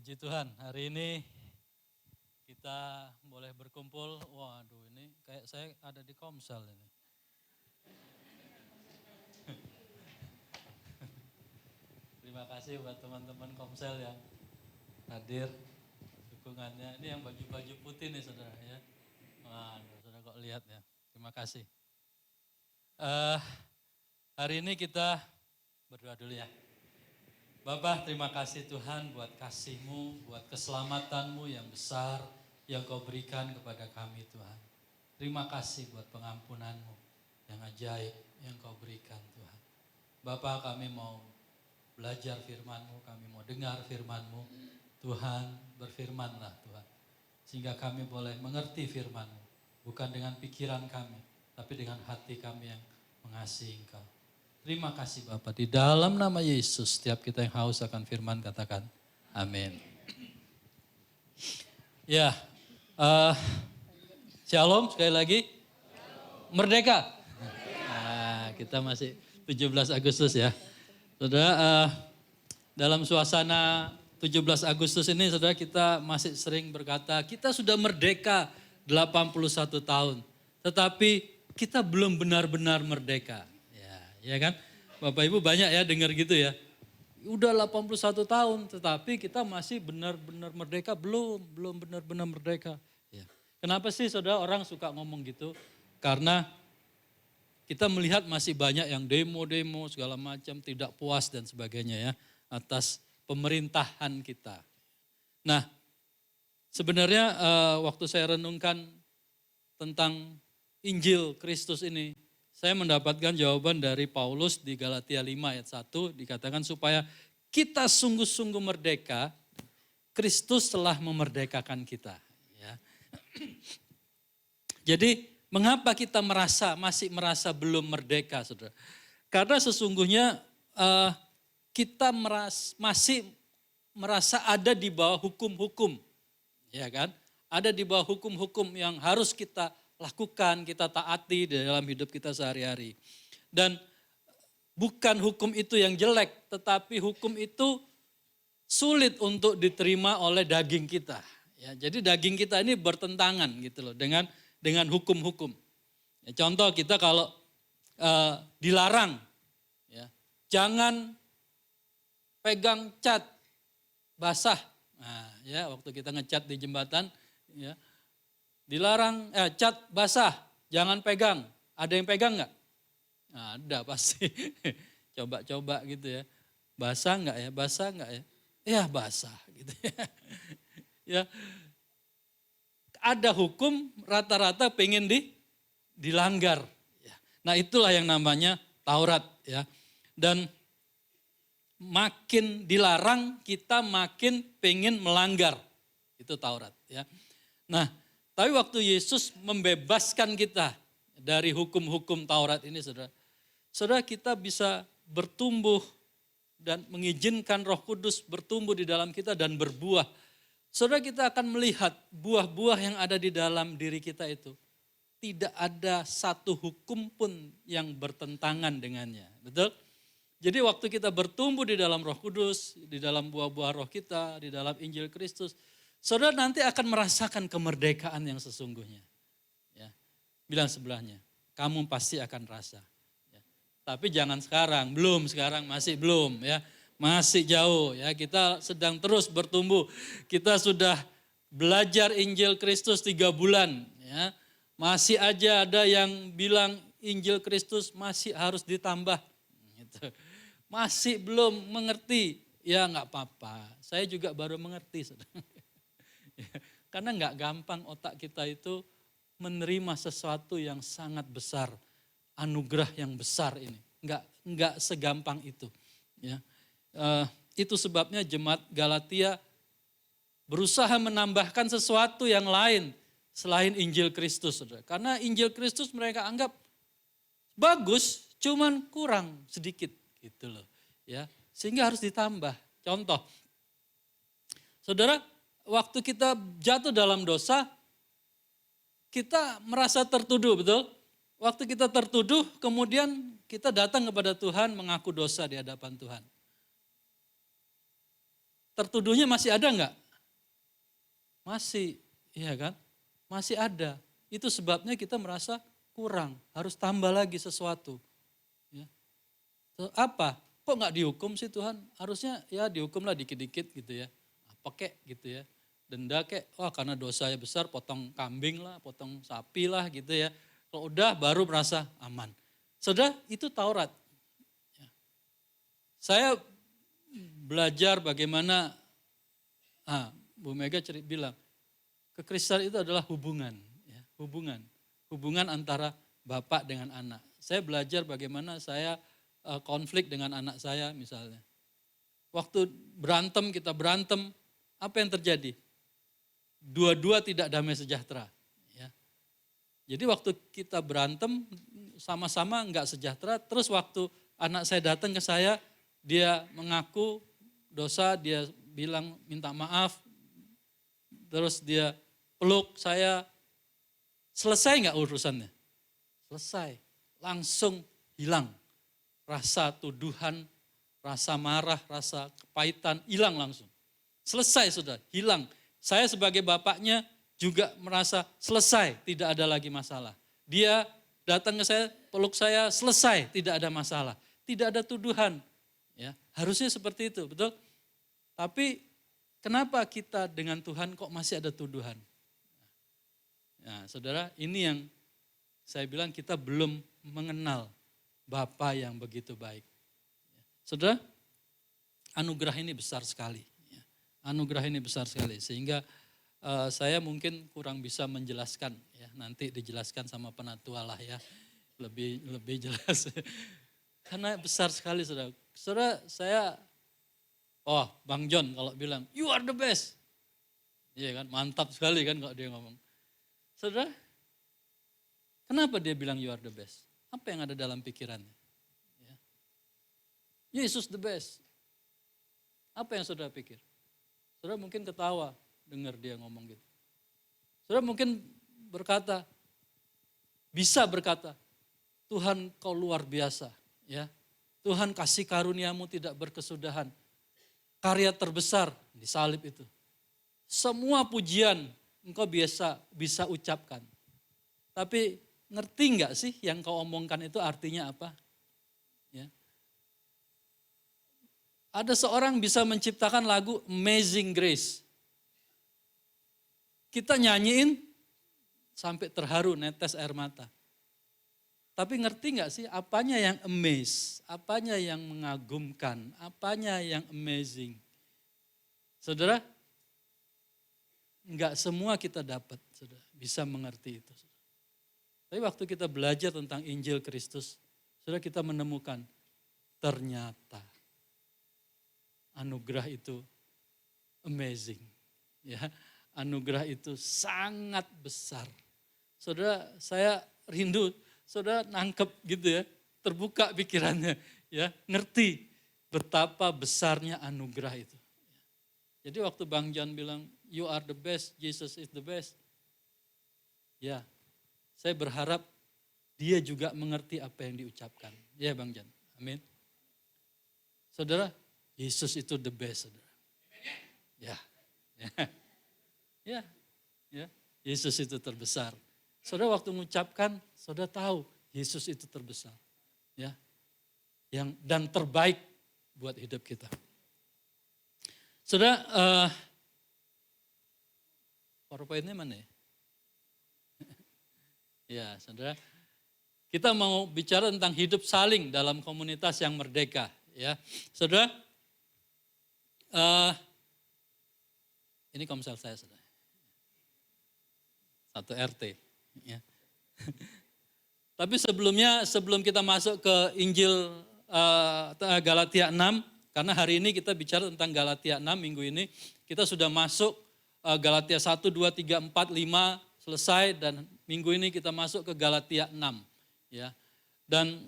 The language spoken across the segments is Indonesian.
Puji Tuhan, hari ini kita boleh berkumpul. Waduh, ini kayak saya ada di Komsel ini. Terima kasih buat teman-teman Komsel yang hadir, dukungannya. Ini yang baju-baju putih nih saudara ya. Waduh, saudara kok lihat ya. Terima kasih. Hari ini kita berdoa dulu ya. Bapa, terima kasih Tuhan buat kasih-Mu, buat keselamatan-Mu yang besar yang Kau berikan kepada kami Tuhan. Terima kasih buat pengampunan-Mu yang ajaib yang Kau berikan Tuhan. Bapa, kami mau belajar firman-Mu, kami mau dengar firman-Mu. Tuhan, berfirmanlah Tuhan. Sehingga kami boleh mengerti firman-Mu. Bukan dengan pikiran kami, tapi dengan hati kami yang mengasihi Engkau. Terima kasih Bapak. Di dalam nama Yesus, setiap kita yang haus akan firman katakan amin. Ya, shalom sekali lagi. Merdeka. Nah, kita masih 17 Agustus ya. Saudara, dalam suasana 17 Agustus ini saudara kita masih sering berkata kita sudah merdeka 81 tahun. Tetapi kita belum benar-benar merdeka. Ya kan? Bapak Ibu banyak ya dengar gitu ya. Udah 81 tahun tetapi kita masih benar-benar merdeka, belum benar-benar merdeka. Ya. Kenapa sih saudara orang suka ngomong gitu? Karena kita melihat masih banyak yang demo-demo segala macam tidak puas dan sebagainya ya atas pemerintahan kita. Nah, sebenarnya waktu saya renungkan tentang Injil Kristus ini, saya mendapatkan jawaban dari Paulus di Galatia 5 ayat 1, dikatakan supaya kita sungguh-sungguh merdeka, Kristus telah memerdekakan kita. Ya. Jadi mengapa kita masih merasa belum merdeka, saudara? Karena sesungguhnya kita masih merasa ada di bawah hukum-hukum, ya kan? Ada di bawah hukum-hukum yang harus kita lakukan, kita taati di dalam hidup kita sehari-hari. Dan bukan hukum itu yang jelek, tetapi hukum itu sulit untuk diterima oleh daging kita. Ya, jadi daging kita ini bertentangan gitu loh dengan hukum-hukum. Ya, contoh kita kalau dilarang, ya, jangan pegang cat basah. Nah, ya waktu kita ngecat di jembatan, ya. Dilarang cat basah, jangan pegang. Ada yang pegang nggak? Nah, ada pasti. Coba-coba gitu ya. Basah nggak ya? Basah nggak ya? Ya basah gitu ya. Ya. Ada hukum rata-rata pengen dilanggar. Ya. Nah itulah yang namanya Taurat ya. Dan makin dilarang kita makin pengen melanggar. Itu Taurat ya. Nah, tapi waktu Yesus membebaskan kita dari hukum-hukum Taurat ini saudara kita bisa bertumbuh dan mengizinkan Roh Kudus bertumbuh di dalam kita dan berbuah. Saudara kita akan melihat buah-buah yang ada di dalam diri kita itu. Tidak ada satu hukum pun yang bertentangan dengannya. Betul? Jadi waktu kita bertumbuh di dalam Roh Kudus, di dalam buah-buah roh kita, di dalam Injil Kristus, saudara nanti akan merasakan kemerdekaan yang sesungguhnya. Ya. Bilang sebelahnya, kamu pasti akan rasa. Ya. Tapi jangan sekarang, sekarang masih belum ya. Masih jauh ya, kita sedang terus bertumbuh. Kita sudah belajar Injil Kristus 3 bulan ya. Masih aja ada yang bilang Injil Kristus masih harus ditambah. Gitu. Masih belum mengerti, ya nggak apa-apa. Saya juga baru mengerti. Karena nggak gampang otak kita itu menerima sesuatu yang sangat besar, anugerah yang besar ini. Nggak segampang itu. Ya. Itu sebabnya jemaat Galatia berusaha menambahkan sesuatu yang lain selain Injil Kristus. Saudara. Karena Injil Kristus mereka anggap bagus, cuman kurang sedikit gitu loh. Ya, sehingga harus ditambah. Contoh, saudara, waktu kita jatuh dalam dosa, kita merasa tertuduh, betul? Waktu kita tertuduh, kemudian kita datang kepada Tuhan mengaku dosa di hadapan Tuhan. tertuduhnya masih ada enggak? Masih, iya kan? Masih ada. Itu sebabnya kita merasa kurang, harus tambah lagi sesuatu. Ya. Apa? Kok nggak dihukum sih Tuhan? Harusnya ya dihukumlah dikit-dikit gitu ya. Apa kek gitu ya. Denda kek, wah karena dosanya besar potong kambing lah, potong sapi lah gitu ya. Kalau udah baru merasa aman. Saudara, itu Taurat. Ya. Saya belajar bagaimana, Bu Mega bilang, kekristenan itu adalah hubungan. Ya, hubungan antara bapak dengan anak. Saya belajar bagaimana saya konflik dengan anak saya misalnya. Waktu kita berantem, apa yang terjadi? Dua-dua tidak damai sejahtera. Ya. Jadi waktu kita berantem sama-sama enggak sejahtera, terus waktu anak saya datang ke saya, dia mengaku dosa, dia bilang minta maaf, terus dia peluk saya, selesai enggak urusannya? Selesai, langsung hilang. Rasa tuduhan, rasa marah, rasa kepahitan, hilang langsung. Selesai sudah, hilang. Saya sebagai bapaknya juga merasa selesai, tidak ada lagi masalah. Dia datang ke saya, peluk saya, selesai, tidak ada masalah. Tidak ada tuduhan. Ya, harusnya seperti itu, betul? Tapi kenapa kita dengan Tuhan kok masih ada tuduhan? Nah, saudara, ini yang saya bilang kita belum mengenal Bapa yang begitu baik. Saudara, anugerah ini besar sekali. Anugerah ini besar sekali sehingga saya mungkin kurang bisa menjelaskan ya, nanti dijelaskan sama penatua lah ya, lebih jelas. Karena besar sekali saudara. Saudara, Bang John kalau bilang you are the best. Iya kan, mantap sekali kan kalau dia ngomong. Saudara, kenapa dia bilang you are the best? Apa yang ada dalam pikirannya? Ya. Yesus the best. Apa yang saudara pikir? Saudara mungkin ketawa dengar dia ngomong gitu. Saudara mungkin bisa berkata, Tuhan kau luar biasa. Ya. Tuhan kasih karuniamu tidak berkesudahan. Karya terbesar di salib itu. Semua pujian engkau bisa ucapkan. Tapi ngerti enggak sih yang kau omongkan itu artinya apa? Ya. Ada seorang bisa menciptakan lagu Amazing Grace. Kita nyanyiin sampai terharu, netes air mata. Tapi ngerti enggak sih apanya yang amaze, apanya yang mengagumkan, apanya yang amazing. Saudara, enggak semua kita dapat, saudara, bisa mengerti itu. Tapi waktu kita belajar tentang Injil Kristus, saudara kita menemukan ternyata anugerah itu amazing. Ya, anugerah itu sangat besar. Saudara, saya rindu, saudara nangkep gitu ya, terbuka pikirannya, ya, ngerti betapa besarnya anugerah itu. Jadi waktu Bang John bilang, you are the best, Jesus is the best. Ya, saya berharap dia juga mengerti apa yang diucapkan. Ya Bang Jan, amin. Saudara, Yesus itu the best, saudara. Ya, Yesus itu terbesar. Saudara waktu mengucapkan, saudara tahu Yesus itu terbesar. Ya, dan terbaik buat hidup kita. Saudara, PowerPoint-nya mana ya? Ya, saudara, kita mau bicara tentang hidup saling dalam komunitas yang merdeka. Ya, saudara, ini komsel saya, saudara. 1 RT. Ya. Tapi sebelum kita masuk ke Injil Galatia 6, karena hari ini kita bicara tentang Galatia 6 minggu ini, kita sudah masuk Galatia 1, 2, 3, 4, 5 selesai dan minggu ini kita masuk ke Galatia 6. Ya. Dan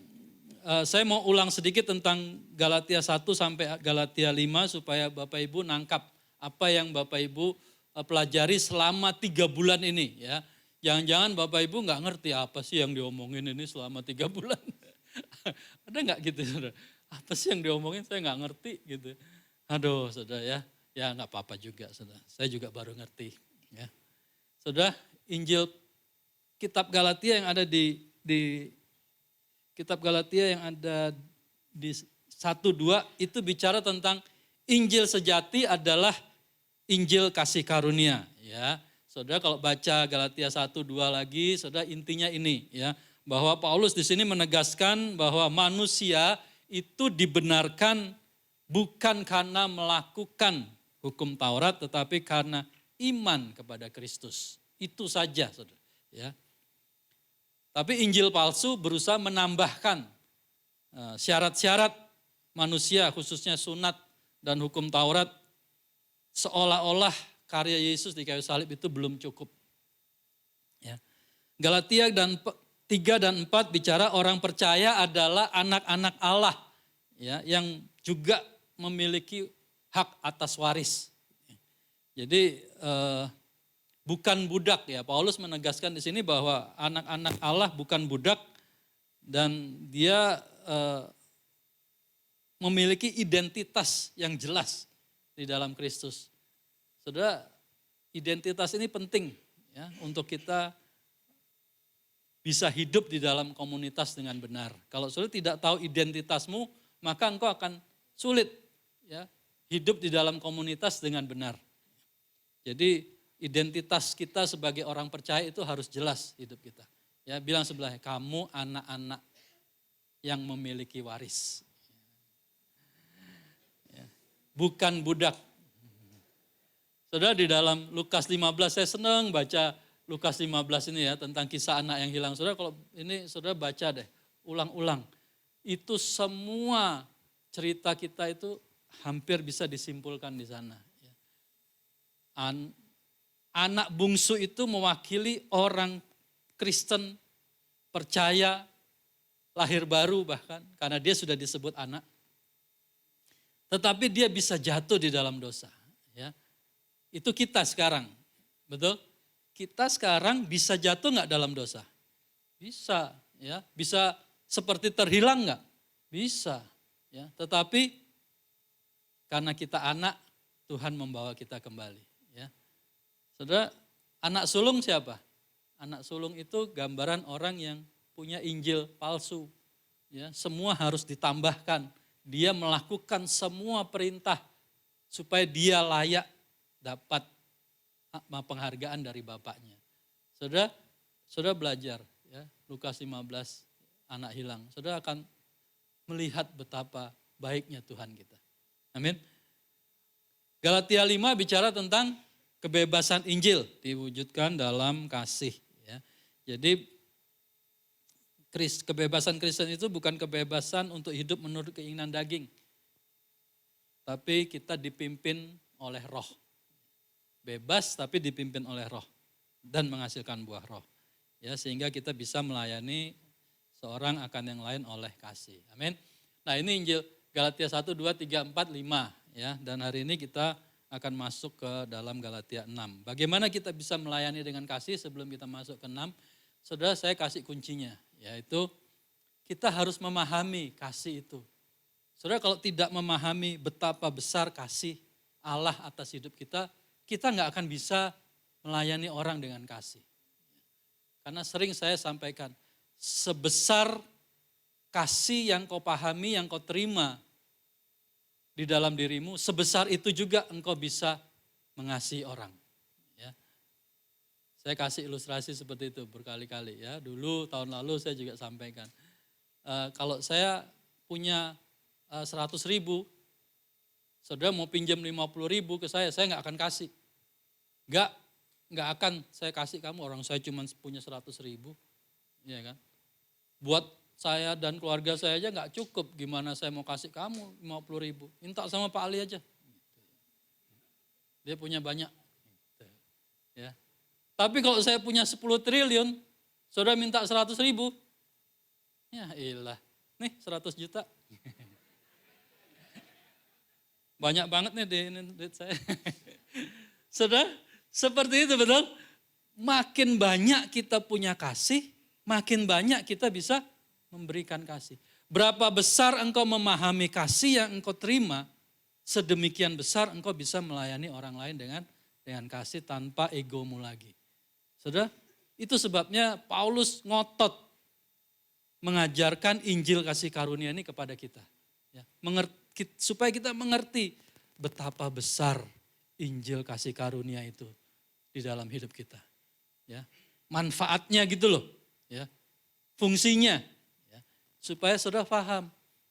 saya mau ulang sedikit tentang Galatia 1 sampai Galatia 5 supaya Bapak Ibu nangkap apa yang Bapak Ibu pelajari selama 3 bulan ini. Ya. Jangan-jangan Bapak Ibu nggak ngerti apa sih yang diomongin ini selama 3 bulan. Ada nggak gitu saudara? Apa sih yang diomongin saya nggak ngerti gitu. Aduh saudara ya. Ya nggak apa-apa juga, saudara. Saya juga baru ngerti. Ya. Saudara, Injil Kitab Galatia yang ada di Kitab Galatia yang ada di 1-2 itu bicara tentang Injil sejati adalah Injil kasih karunia. Ya, saudara kalau baca Galatia 1-2 lagi, saudara intinya ini ya, bahwa Paulus di sini menegaskan bahwa manusia itu dibenarkan bukan karena melakukan hukum Taurat, tetapi karena iman kepada Kristus. Itu saja, saudara. Ya. Tapi Injil palsu berusaha menambahkan syarat-syarat manusia, khususnya sunat dan hukum Taurat, seolah-olah karya Yesus di kayu salib itu belum cukup. Ya. Galatia 3 dan 4 bicara orang percaya adalah anak-anak Allah, ya, yang juga memiliki hak atas waris. Jadi bukan budak ya. Paulus menegaskan di sini bahwa anak-anak Allah bukan budak dan dia memiliki identitas yang jelas di dalam Kristus. Saudara, identitas ini penting ya untuk kita bisa hidup di dalam komunitas dengan benar. Kalau saudara tidak tahu identitasmu, maka engkau akan sulit ya hidup di dalam komunitas dengan benar. Jadi identitas kita sebagai orang percaya itu harus jelas hidup kita. Ya, bilang sebelahnya, kamu anak-anak yang memiliki waris. Ya, bukan budak. Saudara, di dalam Lukas 15, saya senang baca Lukas 15 ini ya, tentang kisah anak yang hilang. Saudara, kalau ini saudara baca deh, ulang-ulang. Itu semua cerita kita itu hampir bisa disimpulkan di sana. Anak bungsu itu mewakili orang Kristen percaya, lahir baru bahkan, karena dia sudah disebut anak. Tetapi dia bisa jatuh di dalam dosa. Ya. Itu kita sekarang, betul? Kita sekarang bisa jatuh nggak dalam dosa? Bisa, ya. Bisa seperti terhilang nggak? Bisa, ya. Tetapi karena kita anak, Tuhan membawa kita kembali. Ya. Saudara, anak sulung siapa? Anak sulung itu gambaran orang yang punya Injil palsu. Ya, semua harus ditambahkan. Dia melakukan semua perintah supaya dia layak dapat penghargaan dari bapaknya. Saudara belajar ya, Lukas 15 anak hilang. Saudara akan melihat betapa baiknya Tuhan kita. Amin. Galatia 5 bicara tentang kebebasan Injil diwujudkan dalam kasih. Ya. Jadi kebebasan Kristen itu bukan kebebasan untuk hidup menurut keinginan daging. Tapi kita dipimpin oleh roh. Bebas tapi dipimpin oleh roh. Dan menghasilkan buah roh. Ya, sehingga kita bisa melayani seorang akan yang lain oleh kasih. Amin. Nah ini Injil Galatia 1, 2, 3, 4, 5. Ya, dan hari ini kita akan masuk ke dalam Galatia 6. Bagaimana kita bisa melayani dengan kasih sebelum kita masuk ke 6? Saudara, saya kasih kuncinya, yaitu kita harus memahami kasih itu. Saudara, kalau tidak memahami betapa besar kasih Allah atas hidup kita nggak akan bisa melayani orang dengan kasih. Karena sering saya sampaikan, sebesar kasih yang kau pahami, yang kau terima di dalam dirimu, sebesar itu juga engkau bisa mengasihi orang. Ya. Saya kasih ilustrasi seperti itu berkali-kali ya. Dulu tahun lalu saya juga sampaikan. Kalau saya punya 100.000, saudara mau pinjam 50.000 ke saya nggak akan kasih. Nggak akan saya kasih kamu, orang saya cuma punya 100.000. Ya kan? Buat saya dan keluarga saya aja nggak cukup, gimana saya mau kasih kamu 50.000. Minta sama Pak Ali aja. Dia punya banyak. Ya. Tapi kalau saya punya 10 triliun, saudara minta 100.000. Ya iyalah, nih 100 juta. Banyak banget nih duit saya. Saudara, seperti itu betul. Makin banyak kita punya kasih, makin banyak kita bisa memberikan kasih. Berapa besar engkau memahami kasih yang engkau terima, sedemikian besar engkau bisa melayani orang lain dengan kasih tanpa egomu lagi. Saudara, itu sebabnya Paulus ngotot mengajarkan Injil kasih karunia ini kepada kita. Ya, supaya kita mengerti betapa besar Injil kasih karunia itu di dalam hidup kita. Ya, manfaatnya gitu loh. Ya, fungsinya. Ya, supaya saudara paham.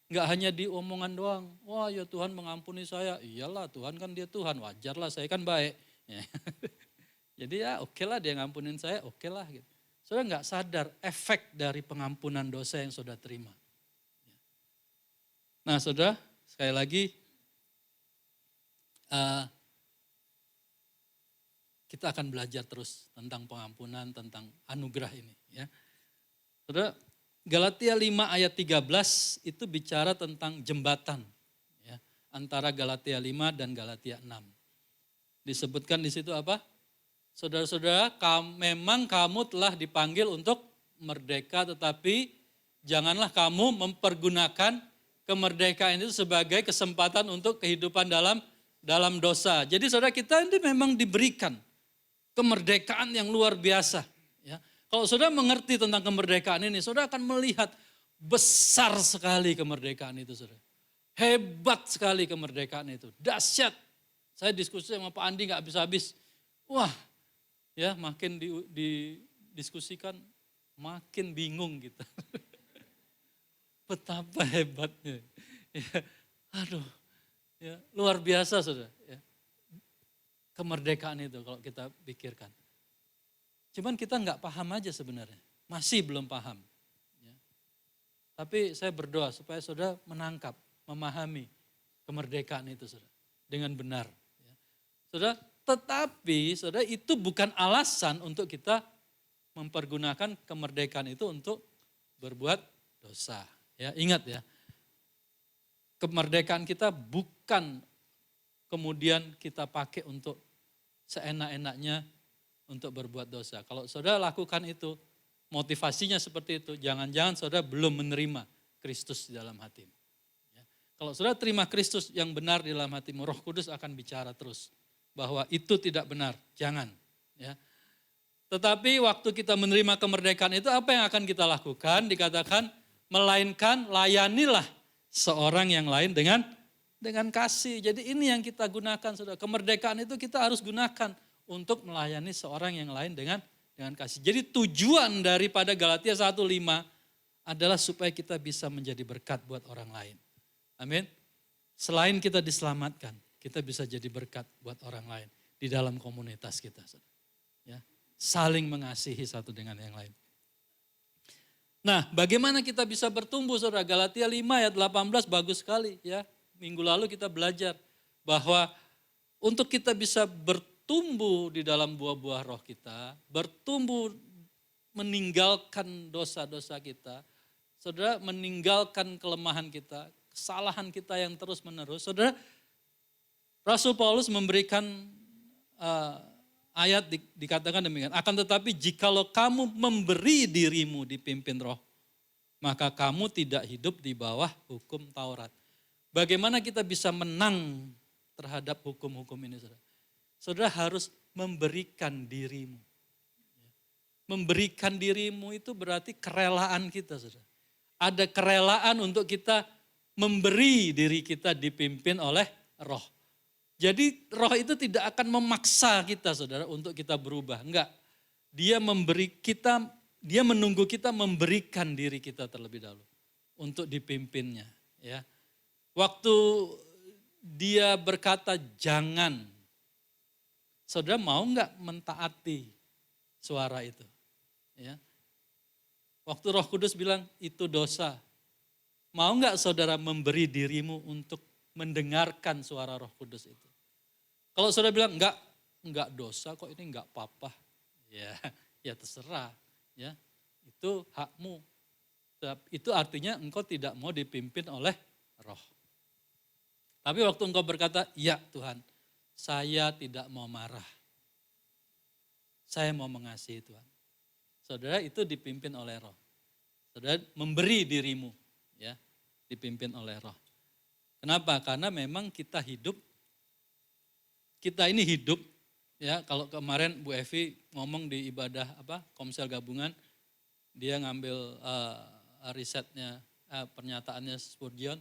Enggak hanya di omongan doang. Wah ya Tuhan mengampuni saya. Iyalah Tuhan kan dia Tuhan. Wajarlah saya kan baik. Ya. Jadi ya oke lah dia ngampunin saya. Oke lah gitu. Saudara enggak sadar efek dari pengampunan dosa yang saudara terima. Nah saudara sekali lagi. Kita akan belajar terus tentang pengampunan, tentang anugerah ini. Ya. Saudara, Galatia 5 ayat 13 itu bicara tentang jembatan ya, antara Galatia 5 dan Galatia 6. Disebutkan di situ apa? Saudara-saudara, memang kamu telah dipanggil untuk merdeka, tetapi janganlah kamu mempergunakan kemerdekaan itu sebagai kesempatan untuk kehidupan dalam dosa. Jadi saudara, kita ini memang diberikan kemerdekaan yang luar biasa. Ya. Kalau saudara mengerti tentang kemerdekaan ini, saudara akan melihat besar sekali kemerdekaan itu, saudara. Hebat sekali kemerdekaan itu, dahsyat. Saya diskusi sama Pak Andi nggak habis-habis. Wah, ya makin didiskusikan, makin bingung kita. Betapa hebatnya. Ya, aduh, ya, luar biasa, saudara. Ya. Kemerdekaan itu kalau kita pikirkan. Cuman kita nggak paham aja sebenarnya, masih belum paham. Ya. Tapi saya berdoa supaya saudara menangkap, memahami kemerdekaan itu saudara, dengan benar. Ya. Saudara, tetapi saudara itu bukan alasan untuk kita mempergunakan kemerdekaan itu untuk berbuat dosa. Ya, ingat ya, kemerdekaan kita bukan kemudian kita pakai untuk seenak-enaknya untuk berbuat dosa. Kalau saudara lakukan itu, motivasinya seperti itu, jangan-jangan saudara belum menerima Kristus di dalam hatimu. Ya. Kalau saudara terima Kristus yang benar di dalam hatimu, Roh Kudus akan bicara terus bahwa itu tidak benar, jangan. Ya. Tetapi waktu kita menerima kemerdekaan itu, apa yang akan kita lakukan? Dikatakan, melainkan layanilah seorang yang lain dengan kasih. Jadi ini yang kita gunakan, saudara. Kemerdekaan itu kita harus gunakan untuk melayani seorang yang lain dengan kasih. Jadi tujuan daripada Galatia 1:5 adalah supaya kita bisa menjadi berkat buat orang lain. Amin. Selain kita diselamatkan, kita bisa jadi berkat buat orang lain di dalam komunitas kita. Ya, saling mengasihi satu dengan yang lain. Nah, bagaimana kita bisa bertumbuh, saudara? Galatia 5 ayat 18 bagus sekali ya. Minggu lalu kita belajar bahwa untuk kita bisa bertumbuh di dalam buah-buah roh kita, bertumbuh meninggalkan dosa-dosa kita, saudara, meninggalkan kelemahan kita, kesalahan kita yang terus menerus. Saudara, Rasul Paulus memberikan ayat dikatakan demikian, akan tetapi jikalau kamu memberi dirimu dipimpin roh, maka kamu tidak hidup di bawah hukum Taurat. Bagaimana kita bisa menang terhadap hukum-hukum ini, saudara? Saudara harus memberikan dirimu. Memberikan dirimu itu berarti kerelaan kita, saudara. Ada kerelaan untuk kita memberi diri kita dipimpin oleh roh. Jadi roh itu tidak akan memaksa kita, saudara, untuk kita berubah. Enggak. Dia menunggu kita memberikan diri kita terlebih dahulu untuk dipimpinnya, ya. Waktu dia berkata jangan, saudara mau enggak mentaati suara itu? Ya. Waktu Roh Kudus bilang itu dosa, mau enggak saudara memberi dirimu untuk mendengarkan suara Roh Kudus itu? Kalau saudara bilang enggak dosa kok, ini enggak apa-apa, ya terserah, ya itu hakmu. Itu artinya engkau tidak mau dipimpin oleh roh. Tapi waktu engkau berkata, ya Tuhan, saya tidak mau marah. Saya mau mengasihi Tuhan. Saudara, itu dipimpin oleh roh. Saudara memberi dirimu, ya, dipimpin oleh roh. Kenapa? Karena memang kita ini hidup ya. Kalau kemarin Bu Evi ngomong di ibadah Komsel gabungan, dia ngambil risetnya, pernyataannya Spurgeon,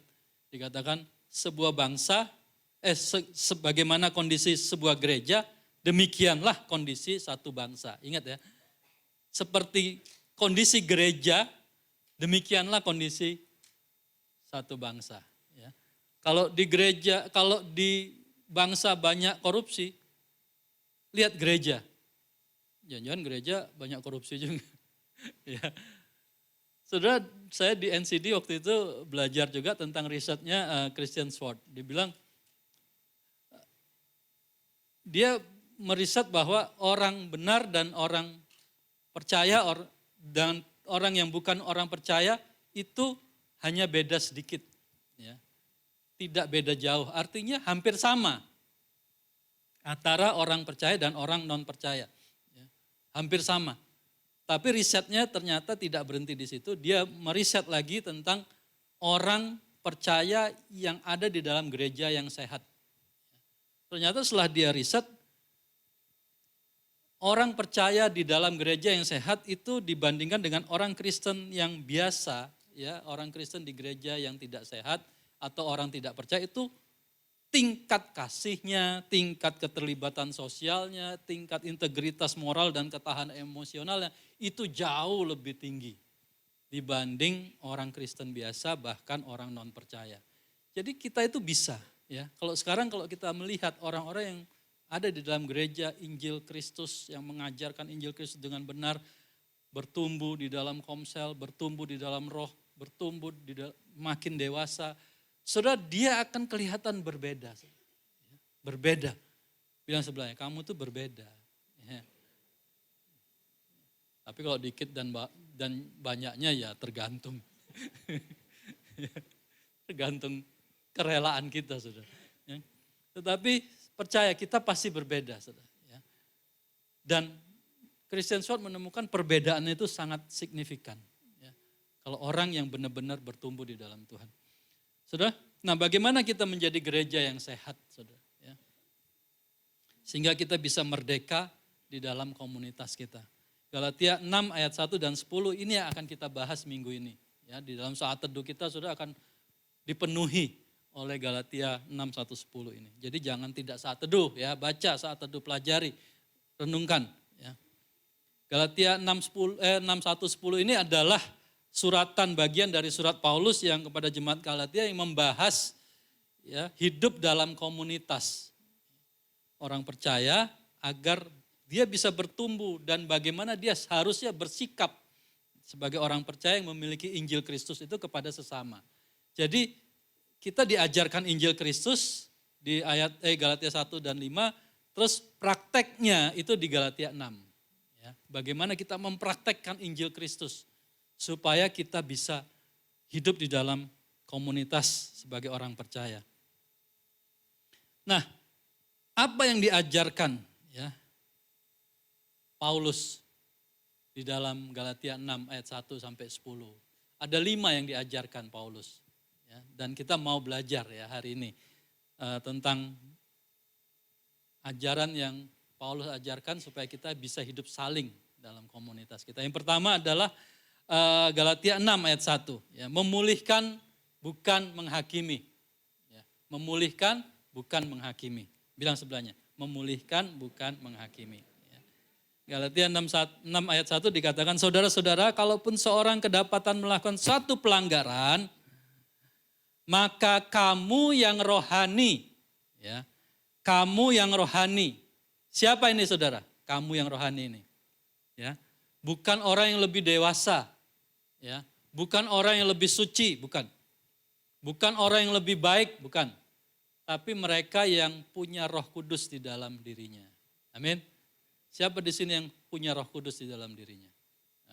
dikatakan sebuah bangsa, sebagaimana kondisi sebuah gereja, demikianlah kondisi satu bangsa. Ingat ya, seperti kondisi gereja, demikianlah kondisi satu bangsa. Ya. Kalau di gereja, kalau di bangsa banyak korupsi, lihat gereja. Jangan-jangan gereja banyak korupsi juga. Ya. Saudara, saya di NCD waktu itu belajar juga tentang risetnya Christian Schwartz. Dia meriset bahwa orang benar dan orang percaya dan orang yang bukan orang percaya itu hanya beda sedikit. Ya. Tidak beda jauh, artinya hampir sama antara orang percaya dan orang non percaya. Ya. Hampir sama. Tapi risetnya ternyata tidak berhenti di situ. Dia meriset lagi tentang orang percaya yang ada di dalam gereja yang sehat. Ternyata setelah dia riset, orang percaya di dalam gereja yang sehat itu dibandingkan dengan orang Kristen yang biasa, ya, orang Kristen di gereja yang tidak sehat atau orang tidak percaya itu tingkat kasihnya, tingkat keterlibatan sosialnya, tingkat integritas moral dan ketahanan emosionalnya itu jauh lebih tinggi dibanding orang Kristen biasa, bahkan orang non percaya. Jadi kita itu bisa, ya. Kalau kita melihat orang-orang yang ada di dalam gereja Injil Kristus yang mengajarkan Injil Kristus dengan benar, bertumbuh di dalam Komsel, bertumbuh di dalam roh, bertumbuh makin dewasa, saudara, dia akan kelihatan berbeda. Berbeda. Bilang sebelahnya, kamu tuh berbeda. Ya. Tapi kalau dikit dan banyaknya ya tergantung. Tergantung kerelaan kita, saudara. Ya. Tetapi percaya kita pasti berbeda, saudara. Ya. Dan Christian Schwartz menemukan perbedaannya itu sangat signifikan. Ya. Kalau orang yang benar-benar bertumbuh di dalam Tuhan. Saudara, nah bagaimana kita menjadi gereja yang sehat, saudara? Ya. Sehingga kita bisa merdeka di dalam komunitas kita. Galatia 6 ayat 1 dan 10 ini yang akan kita bahas minggu ini. Ya, di dalam saat teduh kita saudara akan dipenuhi oleh Galatia 6, 1, 10 ini. Jadi jangan tidak saat teduh, ya, baca saat teduh, pelajari, renungkan. Ya. Galatia 6, 1, 10 ini adalah suratan bagian dari surat Paulus yang kepada jemaat Galatia yang membahas ya, hidup dalam komunitas orang percaya agar dia bisa bertumbuh dan bagaimana dia seharusnya bersikap sebagai orang percaya yang memiliki Injil Kristus itu kepada sesama. Jadi kita diajarkan Injil Kristus di ayat Galatia 1 dan 5, terus prakteknya itu di Galatia 6. Ya, bagaimana kita mempraktekkan Injil Kristus supaya kita bisa hidup di dalam komunitas sebagai orang percaya. Nah, apa yang diajarkan ya Paulus di dalam Galatia 6 ayat 1 sampai 10? Ada 5 yang diajarkan Paulus. Ya, dan kita mau belajar ya hari ini tentang ajaran yang Paulus ajarkan supaya kita bisa hidup saling dalam komunitas kita. Yang pertama adalah Galatia 6 ayat 1. Ya, memulihkan bukan menghakimi. Ya, memulihkan bukan menghakimi. Bilang sebelahnya, memulihkan bukan menghakimi. Ya. Galatia 6 ayat 1 dikatakan, saudara-saudara, kalaupun seorang kedapatan melakukan satu pelanggaran, maka kamu yang rohani, ya, kamu yang rohani. Siapa ini saudara? Kamu yang rohani ini. Ya, bukan orang yang lebih dewasa. Ya, bukan orang yang lebih suci, bukan. Bukan orang yang lebih baik, bukan. Tapi mereka yang punya Roh Kudus di dalam dirinya. Amin. Siapa di sini yang punya Roh Kudus di dalam dirinya?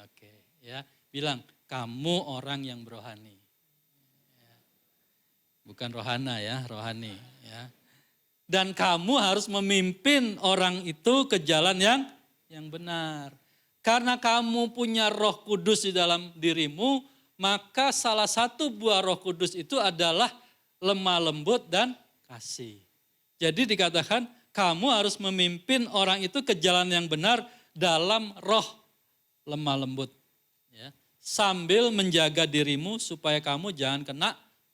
Oke, ya. Bilang, kamu orang yang rohani. Ya. Bukan rohana ya, rohani, ya. Dan kamu harus memimpin orang itu ke jalan yang benar. Karena kamu punya Roh Kudus di dalam dirimu, maka salah satu buah Roh Kudus itu adalah lemah lembut, dan kasih. Jadi dikatakan kamu harus memimpin orang itu ke jalan yang benar dalam roh lemah lembut. Ya. Sambil menjaga dirimu supaya kamu jangan kena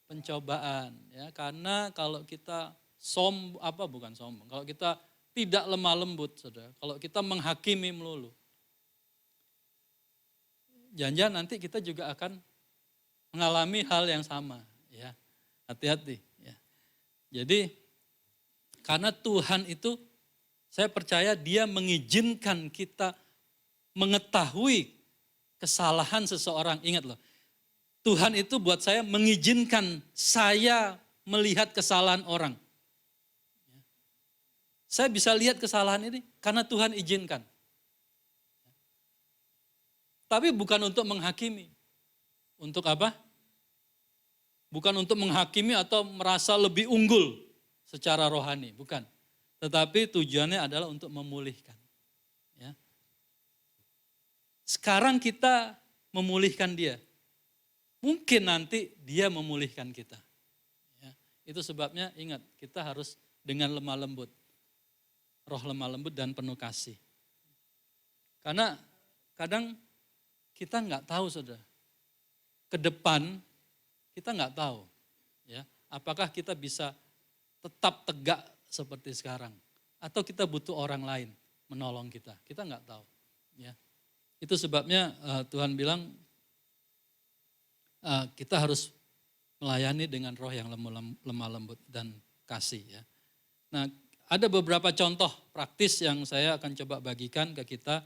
pencobaan. Ya. Karena kalau kita bukan sombong, kalau kita tidak lemah lembut, saudara, kalau kita menghakimi melulu, jangan-jangan nanti kita juga akan mengalami hal yang sama. Ya. Hati-hati. Ya. Jadi karena Tuhan itu, saya percaya dia mengizinkan kita mengetahui kesalahan seseorang. Ingat loh, Tuhan itu buat saya mengizinkan saya melihat kesalahan orang. Saya bisa lihat kesalahan ini karena Tuhan izinkan. Tapi bukan untuk menghakimi. Untuk apa? Bukan untuk menghakimi atau merasa lebih unggul secara rohani, bukan. Tetapi tujuannya adalah untuk memulihkan. Ya. Sekarang kita memulihkan dia. Mungkin nanti dia memulihkan kita. Ya. Itu sebabnya ingat, kita harus dengan lemah lembut. Roh lemah lembut dan penuh kasih. Karena kadang kita nggak tahu, saudara. Ke depan kita nggak tahu. Ya, apakah kita bisa tetap tegak seperti sekarang. Atau kita butuh orang lain menolong kita. Kita nggak tahu. Ya. Itu sebabnya Tuhan bilang kita harus melayani dengan roh yang lemah lembut dan kasih. Ya. Nah, ada beberapa contoh praktis yang saya akan coba bagikan ke kita.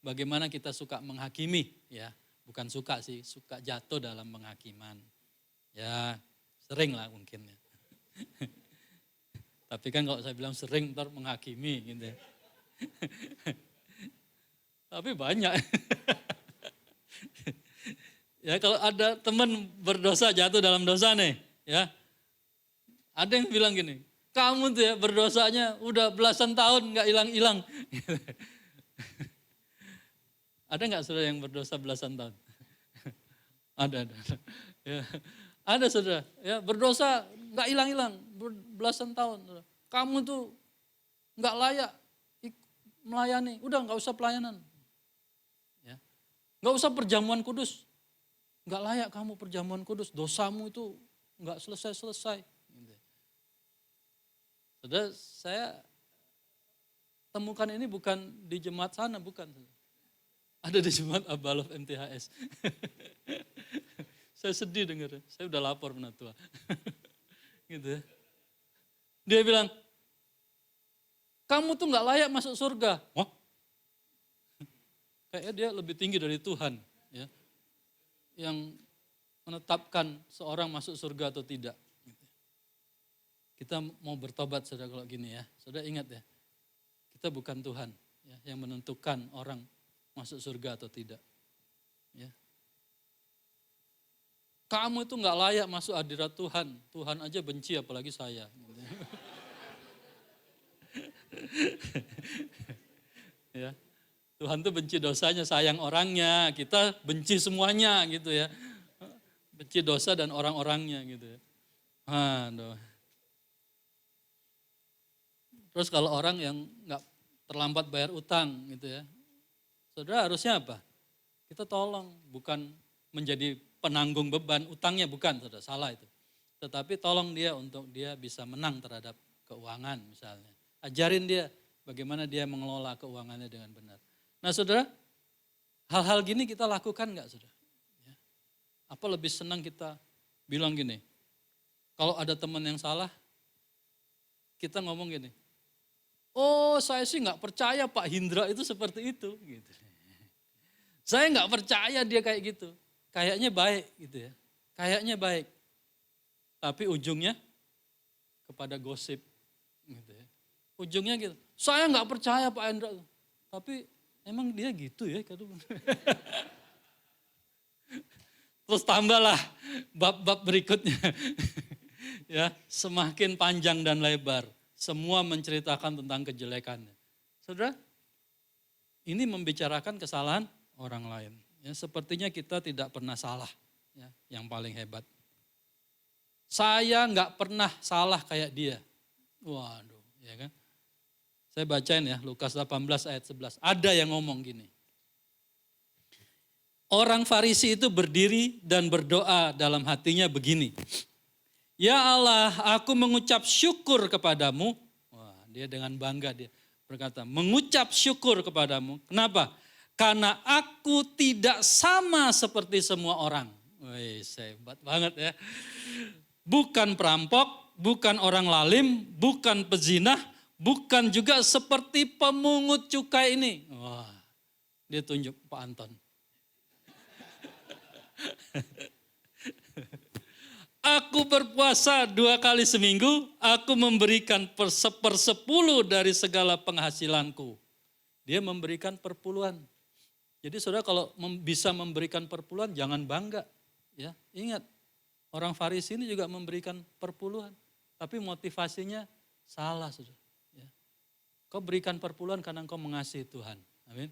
Bagaimana kita suka menghakimi. Ya. Bukan suka sih, suka jatuh dalam penghakiman. Ya, sering lah mungkin. Ya. Tapi kan kalau saya bilang sering ntar menghakimi gitu ya. Tapi banyak. Ya kalau ada teman berdosa jatuh dalam dosa nih, ya. Ada yang bilang gini, kamu tuh ya berdosanya udah belasan tahun nggak hilang-hilang. Ada nggak saudara yang berdosa belasan tahun? Ada. Ya. Ada saudara, ya berdosa nggak hilang-hilang belasan tahun. Kamu tuh nggak layak melayani, udah nggak usah pelayanan. Ya. Nggak usah perjamuan kudus, nggak layak kamu perjamuan kudus, dosamu itu nggak selesai-selesai. Saudara, saya temukan ini bukan di jemaat sana, bukan. Ada di jemaat Abalov MTHS. Saya sedih dengar, saya udah lapor penatua. Gitu ya. Dia bilang, kamu tuh gak layak masuk surga. Wah, kayaknya dia lebih tinggi dari Tuhan. Ya. Yang menetapkan seorang masuk surga atau tidak. Kita mau bertobat saudara kalau gini ya. Saudara ingat ya, kita bukan Tuhan ya, yang menentukan orang masuk surga atau tidak. Ya. Kamu itu gak layak masuk hadirat Tuhan. Tuhan aja benci apalagi saya. Ya. Tuhan tuh benci dosanya, sayang orangnya. Kita benci semuanya gitu ya. Benci dosa dan orang-orangnya gitu ya. Aduh. Terus kalau orang yang gak terlambat bayar utang gitu ya. Saudara harusnya apa? Kita tolong, bukan menjadi penanggung beban utangnya, bukan, saudara, salah itu. Tetapi tolong dia untuk dia bisa menang terhadap keuangan misalnya. Ajarin dia bagaimana dia mengelola keuangannya dengan benar. Nah saudara, hal-hal gini kita lakukan gak saudara? Ya. Apa lebih senang kita bilang gini, kalau ada teman yang salah, kita ngomong gini, oh saya sih gak percaya Pak Hindra itu seperti itu. Gitu. Saya gak percaya dia kayak gitu. Kayaknya baik gitu ya. Kayaknya baik. Tapi ujungnya kepada gosip. Gitu ya. Ujungnya gitu. Saya gak percaya Pak Hendra. Tapi emang dia gitu ya. Terus tambahlah bab-bab berikutnya. Ya, semakin panjang dan lebar. Semua menceritakan tentang kejelekannya. Saudara, ini membicarakan kesalahan orang lain. Ya, sepertinya kita tidak pernah salah, ya, yang paling hebat. Saya nggak pernah salah kayak dia. Waduh, ya kan. Saya bacain ya, Lukas 18 ayat 11. Ada yang ngomong gini. Orang Farisi itu berdiri dan berdoa dalam hatinya begini. Ya Allah, aku mengucap syukur kepadamu. Wah, dia dengan bangga dia berkata, mengucap syukur kepadamu. Kenapa? Karena aku tidak sama seperti semua orang. Wih, hebat banget ya. Bukan perampok, bukan orang lalim, bukan pezinah, bukan juga seperti pemungut cukai ini. Wah, dia tunjuk Pak Anton. Aku berpuasa 2 kali seminggu, aku memberikan sepersepuluh dari segala penghasilanku. Dia memberikan perpuluhan. Jadi saudara kalau bisa memberikan perpuluhan jangan bangga. Ya, ingat orang Farisi ini juga memberikan perpuluhan. Tapi motivasinya salah saudara. Ya. Kau berikan perpuluhan karena kau mengasihi Tuhan. Amin.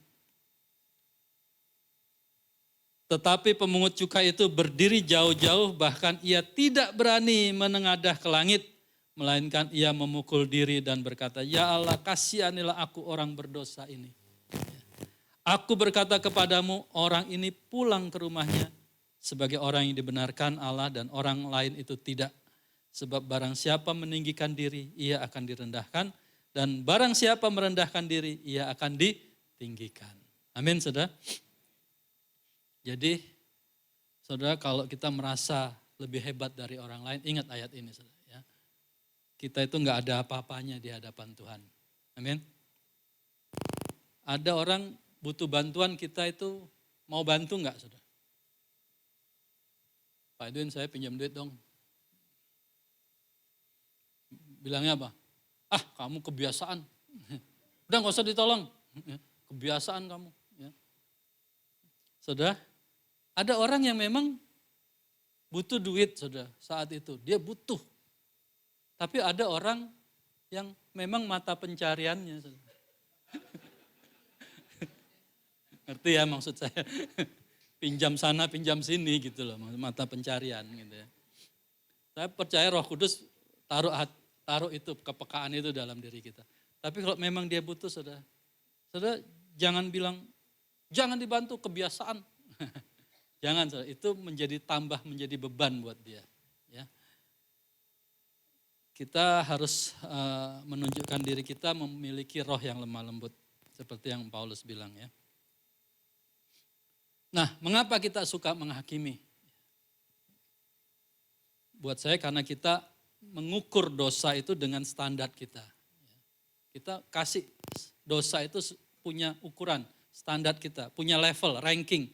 Tetapi pemungut cukai itu berdiri jauh-jauh, bahkan ia tidak berani menengadah ke langit, melainkan ia memukul diri dan berkata, ya Allah, kasihanilah aku orang berdosa ini. Aku berkata kepadamu, orang ini pulang ke rumahnya sebagai orang yang dibenarkan Allah dan orang lain itu tidak. Sebab barang siapa meninggikan diri, ia akan direndahkan, dan barang siapa merendahkan diri, ia akan ditinggikan. Amin, saudara. Jadi, saudara, kalau kita merasa lebih hebat dari orang lain, ingat ayat ini, saudara. Ya. Kita itu nggak ada apa-apanya di hadapan Tuhan. Amin. Ada orang butuh bantuan, kita itu mau bantu nggak, saudara? Pak Edwin, saya pinjam duit dong. Bilangnya apa? Ah, kamu kebiasaan. Udah nggak usah ditolong. Kebiasaan kamu. Ya. Saudara, ada orang yang memang butuh duit, saudara, saat itu. Dia butuh. Tapi ada orang yang memang mata pencariannya, saudara. Ngerti ya maksud saya? Pinjam sana, pinjam sini gitu loh, mata pencarian gitu ya. Saya percaya Roh Kudus taruh itu, kepekaan itu dalam diri kita. Tapi kalau memang dia butuh, saudara jangan bilang, jangan dibantu, kebiasaan. Jangan, saudara, itu menjadi beban buat dia. Ya. Kita harus menunjukkan diri kita memiliki roh yang lemah lembut. Seperti yang Paulus bilang ya. Nah, mengapa kita suka menghakimi? Buat saya karena kita mengukur dosa itu dengan standar kita. Kita kasih dosa itu punya ukuran, standar kita, punya level, ranking.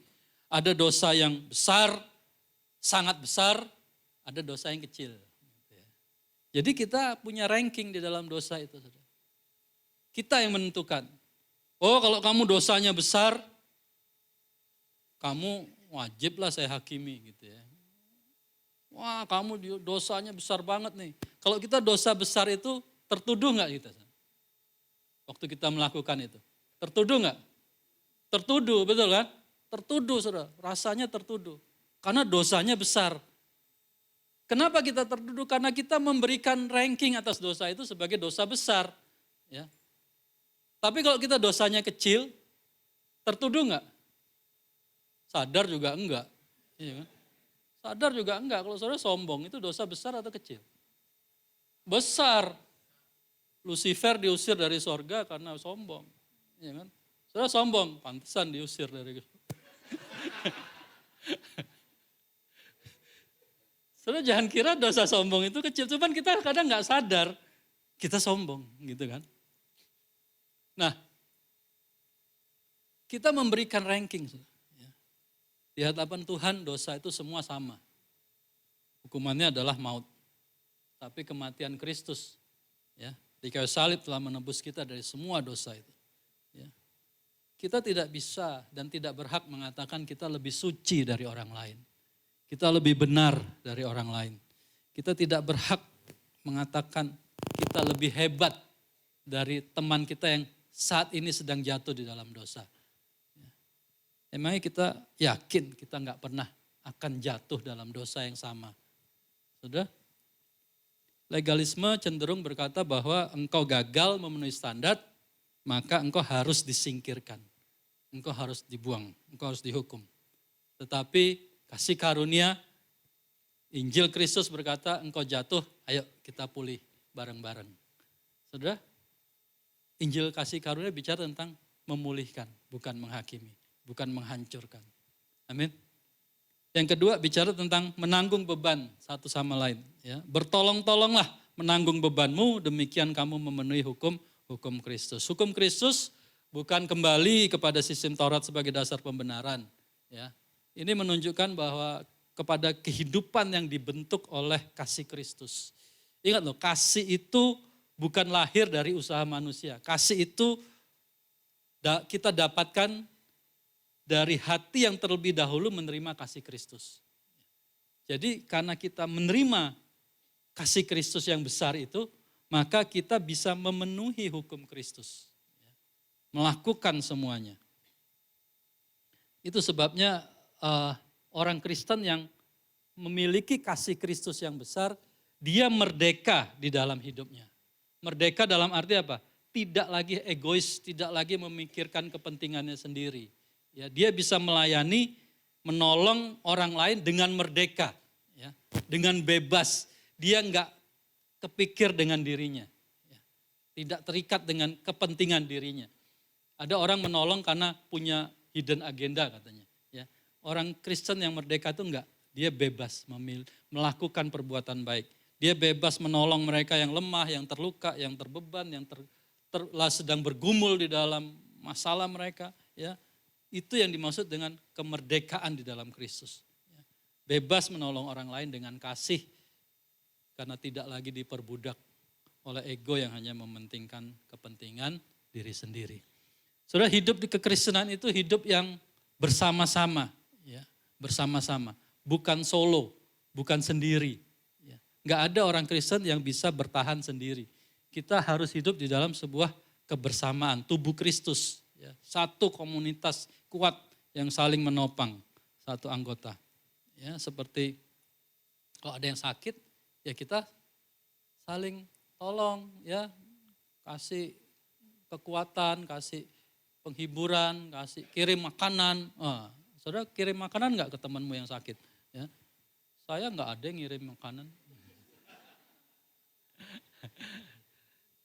Ada dosa yang besar, sangat besar, ada dosa yang kecil. Jadi kita punya ranking di dalam dosa itu. Kita yang menentukan. Oh, kalau kamu dosanya besar, kamu wajiblah saya hakimi gitu ya. Wah, kamu dosanya besar banget nih. Kalau kita dosa besar itu tertuduh nggak kita? Waktu kita melakukan itu. Tertuduh nggak? Tertuduh, betul kan? Tertuduh, saudara. Rasanya tertuduh. Karena dosanya besar. Kenapa kita tertuduh? Karena kita memberikan ranking atas dosa itu sebagai dosa besar. Ya. Tapi kalau kita dosanya kecil, tertuduh nggak? Sadar juga enggak. Iya kan? Sadar juga enggak. Kalau saudara sombong itu dosa besar atau kecil? Besar. Lucifer diusir dari sorga karena sombong. Iya kan? Saudara sombong, pantesan diusir dari Saudara jangan kira dosa sombong itu kecil, cuman kita kadang nggak sadar kita sombong gitu kan. Nah, kita memberikan ranking. Di hadapan Tuhan dosa itu semua sama. Hukumannya adalah maut. Tapi kematian Kristus ya, di kayu salib telah menebus kita dari semua dosa itu. Ya. Kita tidak bisa dan tidak berhak mengatakan kita lebih suci dari orang lain. Kita lebih benar dari orang lain. Kita tidak berhak mengatakan kita lebih hebat dari teman kita yang saat ini sedang jatuh di dalam dosa. Emangnya kita yakin kita nggak pernah akan jatuh dalam dosa yang sama? Sudah? Legalisme cenderung berkata bahwa engkau gagal memenuhi standar, maka engkau harus disingkirkan. Engkau harus dibuang, engkau harus dihukum. Tetapi kasih karunia, Injil Kristus berkata engkau jatuh, ayo kita pulih bareng-bareng. Saudara, Injil kasih karunia bicara tentang memulihkan, bukan menghakimi, bukan menghancurkan. Amin. Yang kedua bicara tentang menanggung beban satu sama lain. Ya. Bertolong-tolonglah menanggung bebanmu, demikian kamu memenuhi hukum Kristus. Hukum Kristus bukan kembali kepada sistem Taurat sebagai dasar pembenaran. Ya. Ini menunjukkan bahwa kepada kehidupan yang dibentuk oleh kasih Kristus. Ingat loh, kasih itu bukan lahir dari usaha manusia. Kasih itu kita dapatkan dari hati yang terlebih dahulu menerima kasih Kristus. Jadi karena kita menerima kasih Kristus yang besar itu, maka kita bisa memenuhi hukum Kristus. Melakukan semuanya. Itu sebabnya orang Kristen yang memiliki kasih Kristus yang besar, dia merdeka di dalam hidupnya. Merdeka dalam arti apa? Tidak lagi egois, tidak lagi memikirkan kepentingannya sendiri. Ya, dia bisa melayani, menolong orang lain dengan merdeka, ya, dengan bebas. Dia enggak kepikir dengan dirinya, ya, tidak terikat dengan kepentingan dirinya. Ada orang menolong karena punya hidden agenda katanya. Ya. Orang Kristen yang merdeka itu enggak, dia bebas melakukan perbuatan baik. Dia bebas menolong mereka yang lemah, yang terluka, yang terbeban, yang sedang bergumul di dalam masalah mereka. Ya. Itu yang dimaksud dengan kemerdekaan di dalam Kristus. Ya. Bebas menolong orang lain dengan kasih, karena tidak lagi diperbudak oleh ego yang hanya mementingkan kepentingan diri sendiri. Saudara, hidup di kekristenan itu hidup yang bersama-sama, ya, bersama-sama, bukan solo, bukan sendiri. Ya. Nggak ada orang Kristen yang bisa bertahan sendiri. Kita harus hidup di dalam sebuah kebersamaan, tubuh Kristus, ya, satu komunitas kuat yang saling menopang satu anggota. Ya, seperti kalau ada yang sakit, ya kita saling tolong, ya, kasih kekuatan, kasih penghiburan, kasih kirim makanan. Saudara kirim makanan nggak ke temanmu yang sakit? Ya. Saya nggak ada yang ngirim makanan.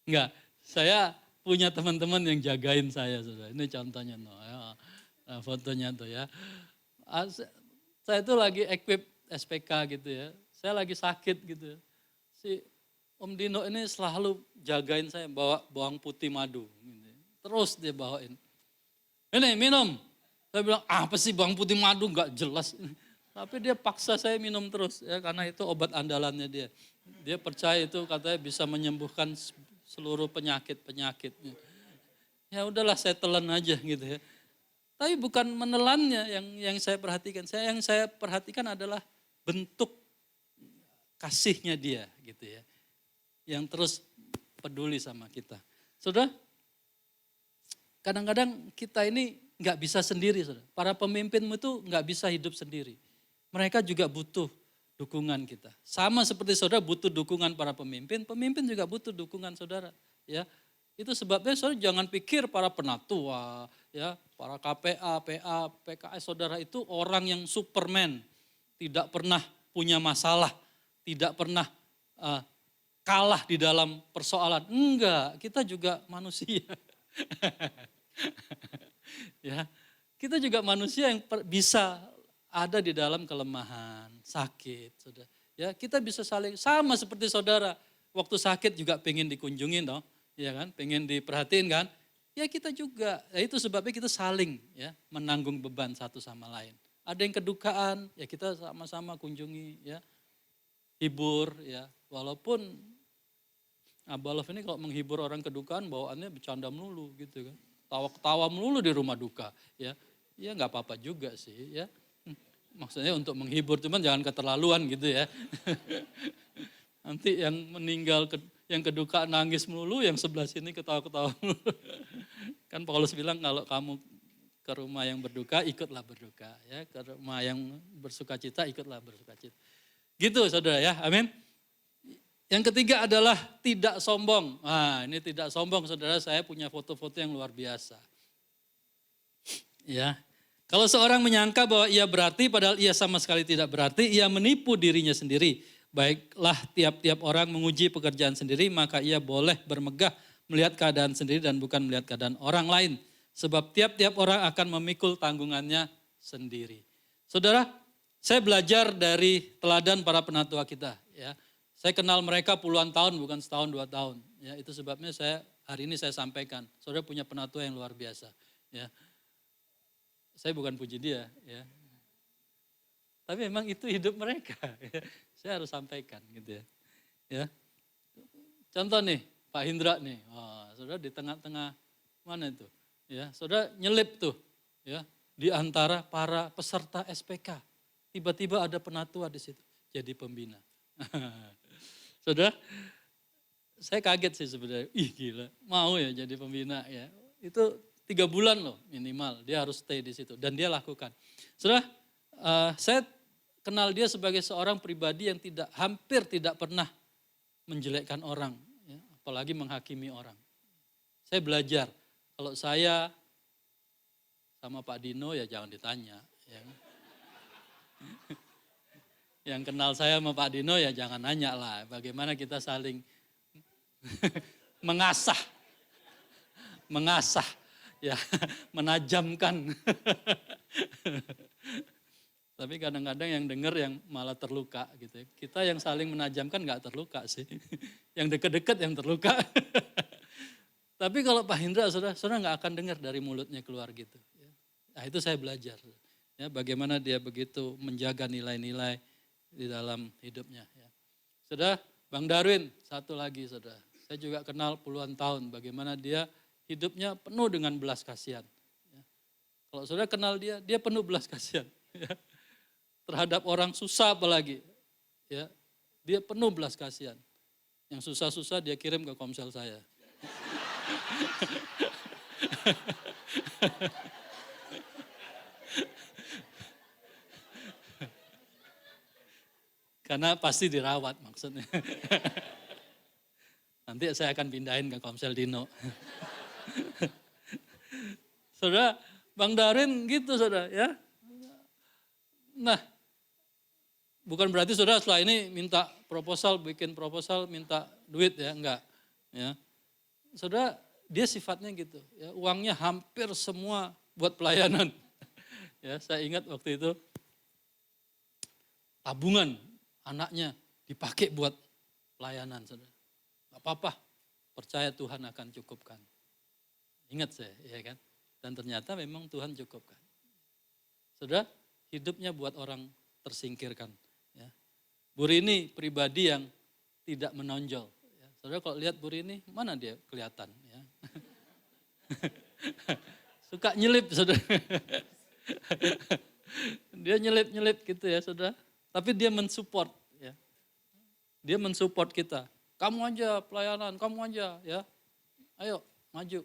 Nggak, saya punya teman-teman yang jagain saya. Saudara. Ini contohnya, ya. Fotonya tuh ya. Saya tuh lagi equip SPK gitu ya. Saya lagi sakit gitu ya. Si Om Dino ini selalu jagain saya bawa bawang putih madu. Gitu. Terus dia bawain. Ini minum. Saya bilang, apa sih bawang putih madu, gak jelas. Tapi dia paksa saya minum terus, ya, karena itu obat andalannya dia. Dia percaya itu katanya bisa menyembuhkan seluruh penyakit-penyakit. Ya udahlah saya telan aja gitu ya. Tapi bukan menelannya yang saya perhatikan. Yang saya perhatikan adalah bentuk kasihnya dia gitu ya. Yang terus peduli sama kita. Saudara, kadang-kadang kita ini nggak bisa sendiri, saudara. Para pemimpinmu itu nggak bisa hidup sendiri. Mereka juga butuh dukungan kita. Sama seperti saudara butuh dukungan para pemimpin juga butuh dukungan saudara. Ya, itu sebabnya saudara jangan pikir para penatua, ya, para KPA, PA, PKS saudara itu orang yang superman, tidak pernah punya masalah, tidak pernah kalah di dalam persoalan. Enggak, kita juga manusia. Ya, kita juga manusia yang bisa ada di dalam kelemahan, sakit, saudara. Ya, kita bisa saling sama seperti saudara. Waktu sakit juga pengen dikunjungin, toh, ya kan? Pengen diperhatiin kan? Ya kita juga. Ya, itu sebabnya kita saling, ya, menanggung beban satu sama lain. Ada yang kedukaan, ya kita sama-sama kunjungi, ya, hibur, ya. Walaupun Abalof ini kalau menghibur orang kedukaan bawaannya bercanda melulu, gitu kan? Tawa-tawa melulu di rumah duka, ya. Ya nggak apa-apa juga sih, ya. Maksudnya untuk menghibur, cuman jangan keterlaluan gitu ya. Nanti yang meninggal, yang kedukaan nangis melulu, yang sebelah sini ketawa-ketawa melulu. Kan Paulus bilang kalau kamu ke rumah yang berduka, ikutlah berduka. Ya, ke rumah yang bersuka cita, ikutlah bersuka cita. Gitu saudara ya, amin. Yang ketiga adalah tidak sombong. Nah, ini tidak sombong, saudara, saya punya foto-foto yang luar biasa. Ya, kalau seorang menyangka bahwa ia berarti padahal ia sama sekali tidak berarti, ia menipu dirinya sendiri. Baiklah tiap-tiap orang menguji pekerjaan sendiri, maka ia boleh bermegah melihat keadaan sendiri dan bukan melihat keadaan orang lain. Sebab tiap-tiap orang akan memikul tanggungannya sendiri. Saudara, saya belajar dari teladan para penatua kita. Ya, saya kenal mereka puluhan tahun, bukan setahun 2 tahun. Ya, itu sebabnya hari ini saya sampaikan. Saudara punya penatua yang luar biasa. Ya, saya bukan puji dia, ya. Tapi memang itu hidup mereka. Ya. Saya harus sampaikan gitu ya. Ya. Contoh nih, Pak Hindra nih. Oh, saudara di tengah-tengah mana itu? Ya, saudara nyelip tuh, ya, di antara para peserta SPK. Tiba-tiba ada penatua di situ, jadi pembina. Saudara, saya kaget sih sebenarnya. Ih gila, mau ya jadi pembina ya. Itu 3 bulan loh minimal, dia harus stay di situ. Dan dia lakukan. Saudara, saya kenal dia sebagai seorang pribadi yang hampir tidak pernah menjelekkan orang. Ya, apalagi menghakimi orang. Saya belajar, kalau saya sama Pak Dino ya jangan ditanya. Ya. Yang kenal saya sama Pak Dino ya jangan nanya lah. Bagaimana kita saling mengasah. Ya, menajamkan. Tapi kadang-kadang yang dengar yang malah terluka gitu. Kita yang saling menajamkan gak terluka sih. Yang deket-deket yang terluka. Tapi kalau Pak Hindra, saudara gak akan dengar dari mulutnya keluar gitu. Nah itu saya belajar. Ya, bagaimana dia begitu menjaga nilai-nilai di dalam hidupnya. Ya. Saudara, Bang Darwin, satu lagi saudara. Saya juga kenal puluhan tahun bagaimana dia hidupnya penuh dengan belas kasihan. Ya. Kalau saudara kenal dia penuh belas kasihan. Ya. Terhadap orang susah apalagi. Ya. Dia penuh belas kasihan. Yang susah-susah dia kirim ke komsel saya. Karena pasti dirawat maksudnya. Nanti saya akan pindahin ke komsel Dino. Saudara, Bang Darin gitu saudara ya. Nah, bukan berarti saudara setelah ini minta proposal, bikin proposal, minta duit ya, enggak. Ya. Saudara, dia sifatnya gitu. Ya, uangnya hampir semua buat pelayanan. Ya, saya ingat waktu itu tabungan anaknya dipakai buat pelayanan, saudara. Gak apa-apa, percaya Tuhan akan cukupkan. Ingat saya, ya kan? Dan ternyata memang Tuhan cukupkan. Saudara, hidupnya buat orang tersingkirkan. Ya. Bu Rini pribadi yang tidak menonjol. Ya. Saudara kalau lihat Bu Rini, mana dia kelihatan? Ya. Suka nyelip, saudara. Dia nyelip-nyelip gitu ya, saudara. Tapi dia mensupport, ya. Dia mensupport kita. Kamu aja pelayanan, kamu aja, ya. Ayo maju.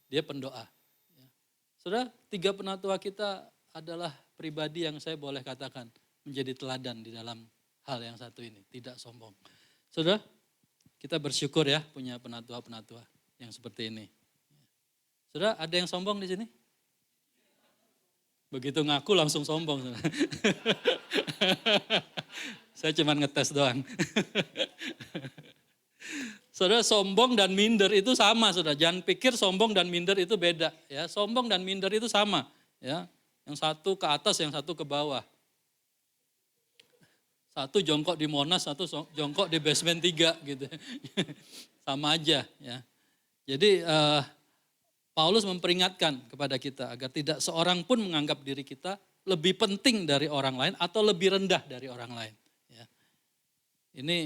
Dia pendoa. Ya. Saudara, 3 penatua kita adalah pribadi yang saya boleh katakan menjadi teladan di dalam hal yang satu ini, tidak sombong. Saudara, kita bersyukur ya punya penatua-penatua yang seperti ini. Saudara, ada yang sombong di sini? Begitu ngaku langsung sombong. Saya cuma ngetes doang. Saudara, sombong dan minder itu sama, saudara. Jangan pikir sombong dan minder itu beda. Ya, sombong dan minder itu sama. Ya, yang satu ke atas, yang satu ke bawah. Satu jongkok di Monas, satu jongkok di basement 3 gitu. Sama aja. Ya. Jadi Paulus memperingatkan kepada kita agar tidak seorang pun menganggap diri kita lebih penting dari orang lain atau lebih rendah dari orang lain. Ya. Ini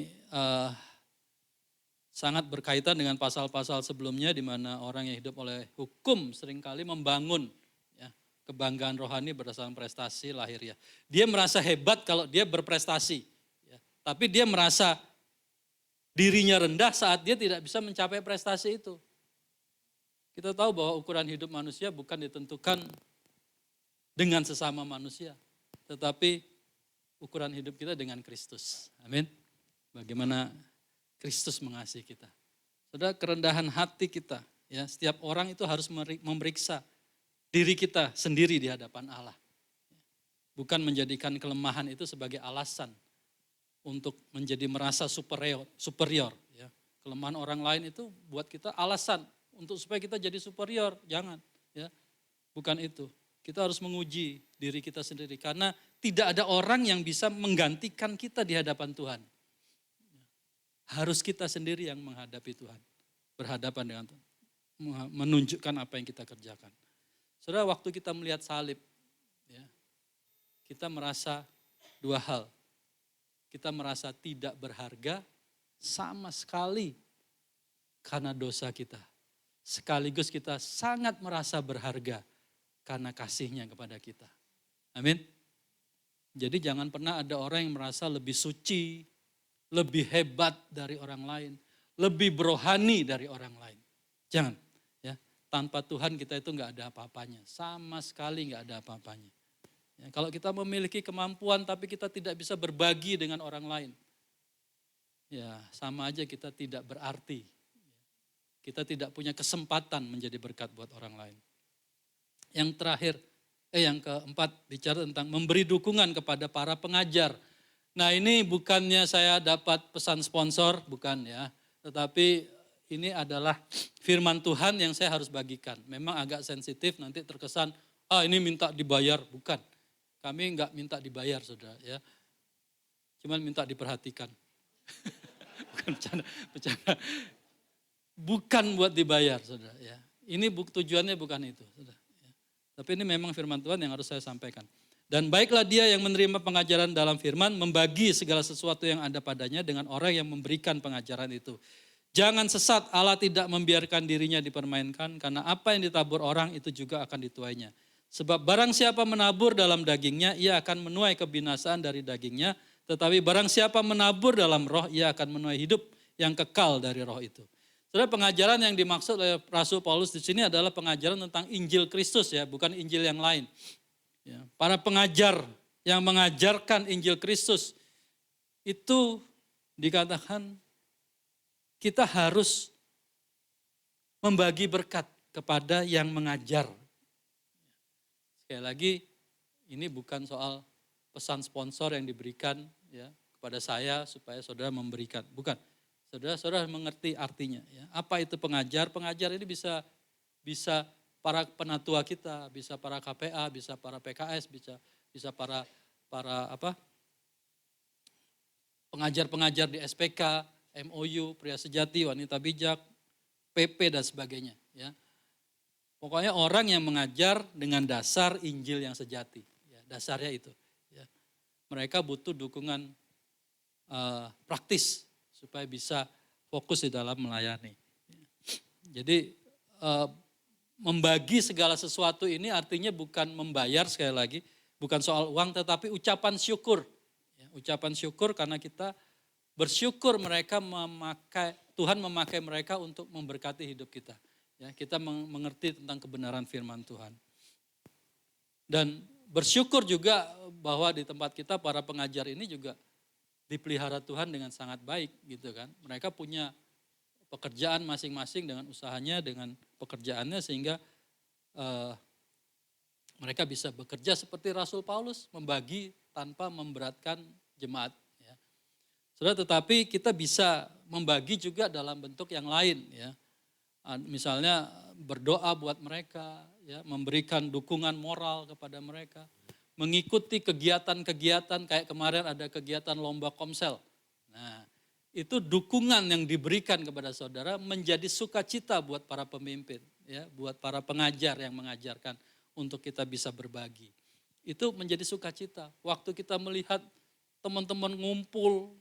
sangat berkaitan dengan pasal-pasal sebelumnya di mana orang yang hidup oleh hukum seringkali membangun ya, kebanggaan rohani berdasarkan prestasi lahiriah. Dia merasa hebat kalau dia berprestasi, ya. Tapi dia merasa dirinya rendah saat dia tidak bisa mencapai prestasi itu. Kita tahu bahwa ukuran hidup manusia bukan ditentukan dengan sesama manusia, tetapi ukuran hidup kita dengan Kristus. Amin. Bagaimana Kristus mengasihi kita. Saudara, kerendahan hati kita, ya, setiap orang itu harus memeriksa diri kita sendiri di hadapan Allah. Bukan menjadikan kelemahan itu sebagai alasan untuk menjadi merasa superior. Ya. Kelemahan orang lain itu buat kita alasan untuk supaya kita jadi superior, jangan. Ya. Bukan itu. Kita harus menguji diri kita sendiri karena tidak ada orang yang bisa menggantikan kita di hadapan Tuhan. Harus kita sendiri yang menghadapi Tuhan. Berhadapan dengan Tuhan. Menunjukkan apa yang kita kerjakan. Saudara, waktu kita melihat salib, ya, kita merasa dua hal. Kita merasa tidak berharga sama sekali karena dosa kita. Sekaligus kita sangat merasa berharga karena kasihnya kepada kita. Amin. Jadi jangan pernah ada orang yang merasa lebih suci, lebih hebat dari orang lain, lebih berohani dari orang lain. Jangan, ya. Tanpa Tuhan kita itu nggak ada apa-apanya, sama sekali nggak ada apa-apanya. Ya, kalau kita memiliki kemampuan tapi kita tidak bisa berbagi dengan orang lain, ya sama aja kita tidak berarti. Kita tidak punya kesempatan menjadi berkat buat orang lain. Yang terakhir, yang keempat bicara tentang memberi dukungan kepada para pengajar. Nah, ini bukannya saya dapat pesan sponsor, bukan ya. Tetapi ini adalah firman Tuhan yang saya harus bagikan. Memang agak sensitif, nanti terkesan, ini minta dibayar. Bukan, kami enggak minta dibayar, saudara. Ya. Cuman minta diperhatikan. Bukan bercanda. Bukan buat dibayar, saudara. Ya. Ini tujuannya bukan itu, saudara. Ya. Tapi ini memang firman Tuhan yang harus saya sampaikan. Dan baiklah dia yang menerima pengajaran dalam firman, membagi segala sesuatu yang ada padanya dengan orang yang memberikan pengajaran itu. Jangan sesat, Allah tidak membiarkan dirinya dipermainkan, karena apa yang ditabur orang itu juga akan dituainya. Sebab barang siapa menabur dalam dagingnya, ia akan menuai kebinasaan dari dagingnya. Tetapi barang siapa menabur dalam roh, ia akan menuai hidup yang kekal dari roh itu. Saudara, pengajaran yang dimaksud oleh Rasul Paulus di sini adalah pengajaran tentang Injil Kristus, ya, bukan Injil yang lain. Ya, para pengajar yang mengajarkan Injil Kristus itu dikatakan kita harus membagi berkat kepada yang mengajar. Sekali lagi, ini bukan soal pesan sponsor yang diberikan, ya, kepada saya supaya saudara memberikan. Bukan, saudara mengerti artinya. Ya. Apa itu pengajar? Pengajar ini bisa para penatua kita, bisa para KPA, bisa para PKS, bisa para pengajar-pengajar di SPK, MOU, Pria Sejati, Wanita Bijak, PP dan sebagainya. Ya. Pokoknya orang yang mengajar dengan dasar Injil yang sejati. Ya, dasarnya itu. Ya. Mereka butuh dukungan praktis supaya bisa fokus di dalam melayani. Jadi membagi segala sesuatu ini artinya bukan membayar, sekali lagi, bukan soal uang tetapi ucapan syukur. Ya, ucapan syukur karena kita bersyukur Tuhan memakai mereka untuk memberkati hidup kita. Ya, kita mengerti tentang kebenaran firman Tuhan. Dan bersyukur juga bahwa di tempat kita para pengajar ini juga dipelihara Tuhan dengan sangat baik gitu kan. Mereka punya pekerjaan masing-masing dengan usahanya, dengan pekerjaannya sehingga mereka bisa bekerja seperti Rasul Paulus, membagi tanpa memberatkan jemaat. Ya. Saudara, tetapi kita bisa membagi juga dalam bentuk yang lain. Ya. Misalnya berdoa buat mereka, ya, memberikan dukungan moral kepada mereka, mengikuti kegiatan-kegiatan kayak kemarin ada kegiatan lomba komsel. Nah, itu dukungan yang diberikan kepada saudara menjadi sukacita buat para pemimpin, ya, buat para pengajar yang mengajarkan untuk kita bisa berbagi. Itu menjadi sukacita. Waktu kita melihat teman-teman ngumpul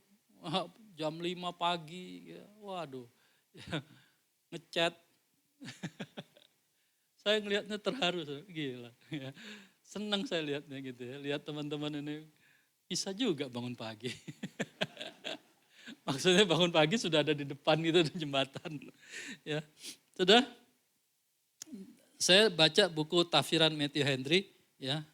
jam 5 pagi, ya, waduh, ya, ngechat. Saya ngelihatnya terharu, gila. Ya. Senang saya lihatnya gitu ya, lihat teman-teman ini bisa juga bangun pagi. Maksudnya bangun pagi sudah ada di depan gitu di jembatan. Ya. Sudah, saya baca buku tafsiran Matthew Henry, ya.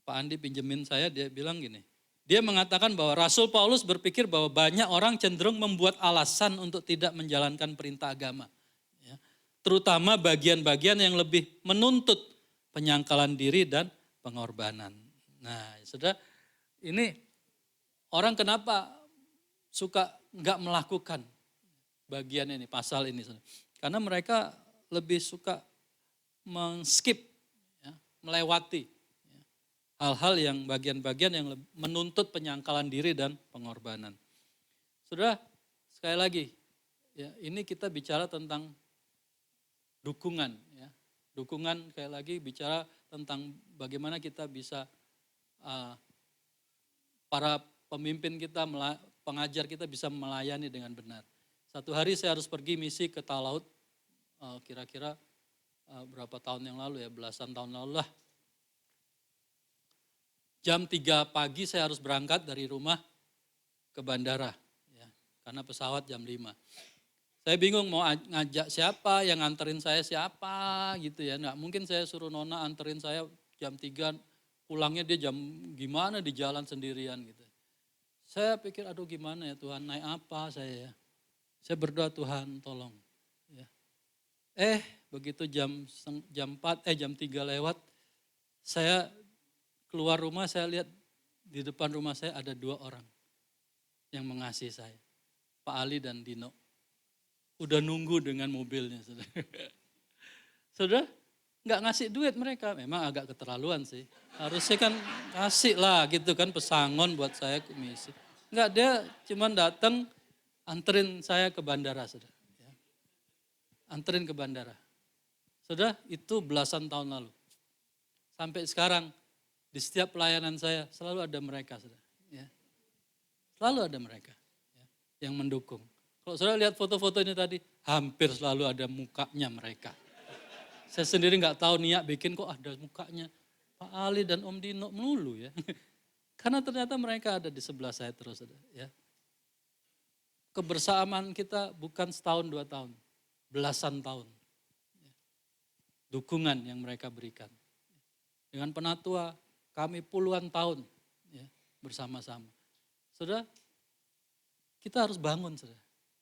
Pak Andi pinjemin saya, dia bilang gini, Dia mengatakan bahwa Rasul Paulus berpikir bahwa banyak orang cenderung membuat alasan untuk tidak menjalankan perintah agama. Ya. Terutama bagian-bagian yang lebih menuntut penyangkalan diri dan pengorbanan. Nah, saudara, ini orang kenapa suka nggak melakukan bagian ini, pasal ini. Saudara. Karena mereka lebih suka men-skip, ya, melewati hal-hal yang bagian-bagian yang menuntut penyangkalan diri dan pengorbanan. Saudara, sekali lagi, ya, ini kita bicara tentang dukungan. Ya. Dukungan sekali lagi bicara tentang bagaimana kita bisa, para pemimpin kita, pengajar kita bisa melayani dengan benar. Satu hari saya harus pergi misi ke Talaut, kira-kira berapa tahun yang lalu ya, belasan tahun lalu lah. Jam 3 pagi saya harus berangkat dari rumah ke bandara, ya, karena pesawat jam 5. Saya bingung mau ngajak siapa, yang nganterin saya siapa gitu ya. Nggak mungkin saya suruh Nona anterin saya jam 3, pulangnya dia jam gimana di jalan sendirian gitu. Saya pikir aduh gimana ya Tuhan, naik apa saya ya. Saya berdoa Tuhan tolong. Ya. Begitu jam 3 lewat, saya keluar rumah, saya lihat di depan rumah saya ada 2 orang yang mengasihi saya. Pak Ali dan Dino. Udah nunggu dengan mobilnya. Saudara, saudara nggak ngasih duit mereka, memang agak keterlaluan sih. Harusnya kan kasih lah gitu kan, pesangon buat saya ke misi. Enggak, dia cuma datang anterin saya ke bandara. Saudara. Anterin ke bandara. Saudara, itu belasan tahun lalu. Sampai sekarang, di setiap pelayanan saya selalu ada mereka, saudara. Ya. Selalu ada mereka, ya, yang mendukung. Kalau saudara lihat foto-foto ini tadi, hampir selalu ada mukanya mereka. Saya sendiri nggak tahu niat bikin kok ada mukanya Pak Ali dan Om Dino melulu ya. Karena ternyata mereka ada di sebelah saya terus, saudara. Ya. Kebersamaan kita bukan setahun 2 tahun, belasan tahun. Ya. Dukungan yang mereka berikan. Dengan Penatua, kami puluhan tahun ya, bersama-sama. Saudara, kita harus bangun, saudara.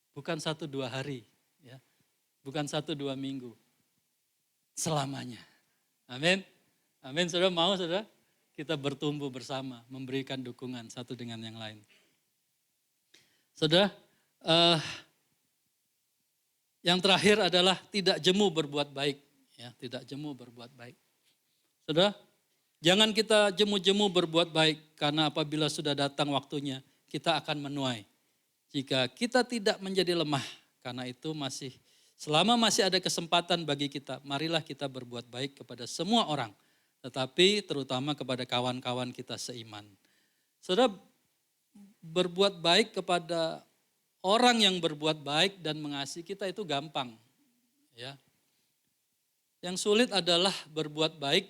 Bukan 1-2 hari, ya, bukan 1-2 minggu, selamanya. Amin. Amin, saudara, mau saudara? Kita bertumbuh bersama, memberikan dukungan satu dengan yang lain. Saudara, yang terakhir adalah tidak jemu berbuat baik. Ya, tidak jemu berbuat baik. Saudara, jangan kita jemu-jemu berbuat baik, karena apabila sudah datang waktunya, kita akan menuai. Jika kita tidak menjadi lemah, karena itu selama masih ada kesempatan bagi kita, marilah kita berbuat baik kepada semua orang, tetapi terutama kepada kawan-kawan kita seiman. Saudara, berbuat baik kepada orang yang berbuat baik dan mengasihi kita itu gampang. Ya. Yang sulit adalah berbuat baik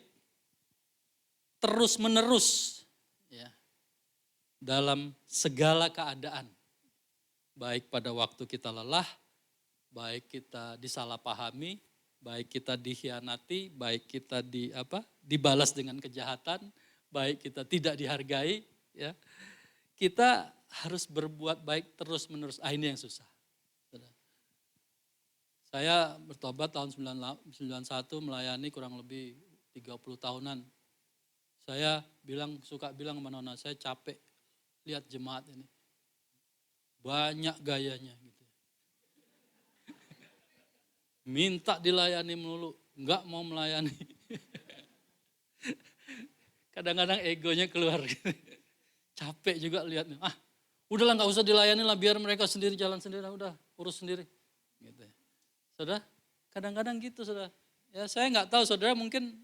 terus menerus ya, dalam segala keadaan. Baik pada waktu kita lelah, baik kita disalahpahami, baik kita dikhianati, baik kita dibalas dengan kejahatan, baik kita tidak dihargai, ya. Kita harus berbuat baik terus menerus. Ini yang susah. Saya bertobat tahun 91, melayani kurang lebih 30 tahunan. Saya suka bilang sama Nona, saya capek lihat jemaat ini. Banyak gayanya gitu. Minta dilayani melulu, enggak mau melayani. Kadang-kadang egonya keluar. Capek juga lihatnya. Udahlah enggak usah dilayani lah, biar mereka sendiri jalan sendiri, udah urus sendiri. Gitu. Saudara, kadang-kadang gitu saudara. Ya saya enggak tahu saudara, mungkin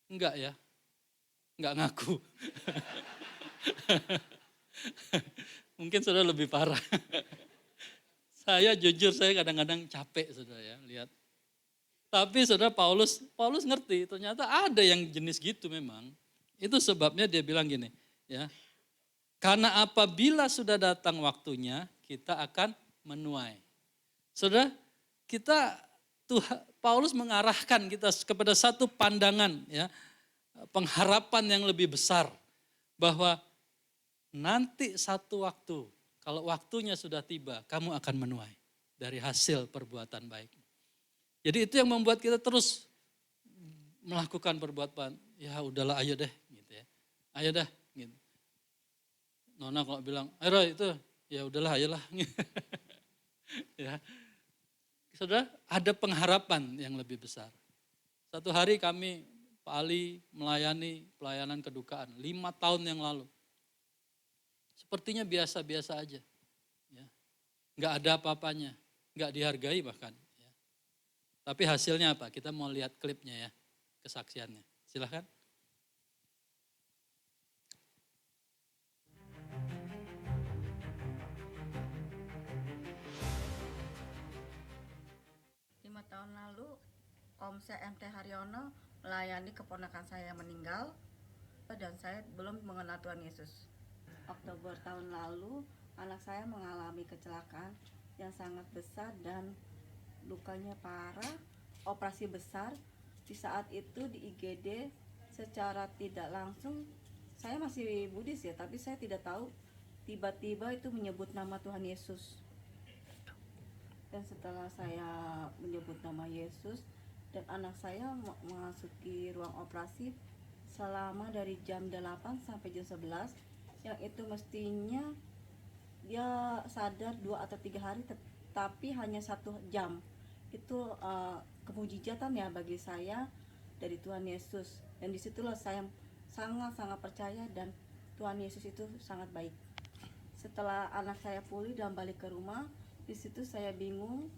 enggak ya. Enggak ngaku. Mungkin saudara lebih parah. Saya jujur, saya kadang-kadang capek saudara ya lihat. Tapi saudara Paulus ngerti, ternyata ada yang jenis gitu memang. Itu sebabnya dia bilang gini, ya. Karena apabila sudah datang waktunya, kita akan menuai. Saudara, Paulus mengarahkan kita kepada satu pandangan ya, pengharapan yang lebih besar, bahwa nanti satu waktu, kalau waktunya sudah tiba, kamu akan menuai dari hasil perbuatan baik. Jadi itu yang membuat kita terus melakukan perbuatan. Ya udahlah, ayo deh, gitu ya. Ayo dah, gitu. Nona kalau bilang, ayo itu, ya udahlah, ayolah. Ya, saudara, ada pengharapan yang lebih besar. Satu hari kami, Pak Ali melayani pelayanan kedukaan 5 tahun yang lalu. Sepertinya biasa-biasa aja. Ya. Nggak ada apa-apanya, nggak dihargai bahkan. Ya. Tapi hasilnya apa? Kita mau lihat klipnya ya, kesaksiannya. Silahkan. Tahun lalu Komsel MT Haryono melayani keponakan saya yang meninggal dan saya belum mengenal Tuhan Yesus. Oktober tahun lalu anak saya mengalami kecelakaan yang sangat besar dan lukanya parah, operasi besar. Di saat itu di IGD secara tidak langsung, saya masih Buddhis ya, tapi saya tidak tahu, tiba-tiba itu menyebut nama Tuhan Yesus. Dan setelah saya menyebut nama Yesus dan anak saya memasuki ruang operasi selama dari jam 8 sampai jam 11, yang itu mestinya dia sadar 2 atau 3 hari, tapi hanya 1 jam. Itu kemujizatan ya bagi saya dari Tuhan Yesus. Dan disitulah saya sangat-sangat percaya dan Tuhan Yesus itu sangat baik. Setelah anak saya pulih dan balik ke rumah, di situ saya bingung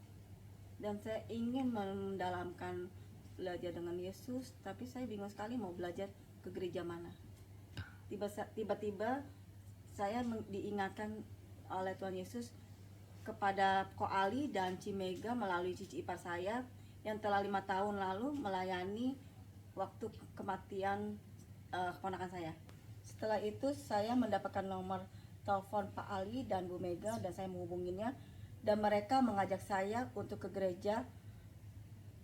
dan saya ingin mendalamkan belajar dengan Yesus, tapi saya bingung sekali mau belajar ke gereja mana. Tiba-tiba saya diingatkan oleh Tuhan Yesus kepada Ko Ali dan Cimega melalui cici ipar saya yang telah 5 tahun lalu melayani waktu kematian keponakan saya. Setelah itu saya mendapatkan nomor telepon Pak Ali dan Bu Mega dan saya menghubunginya. Dan mereka mengajak saya untuk ke gereja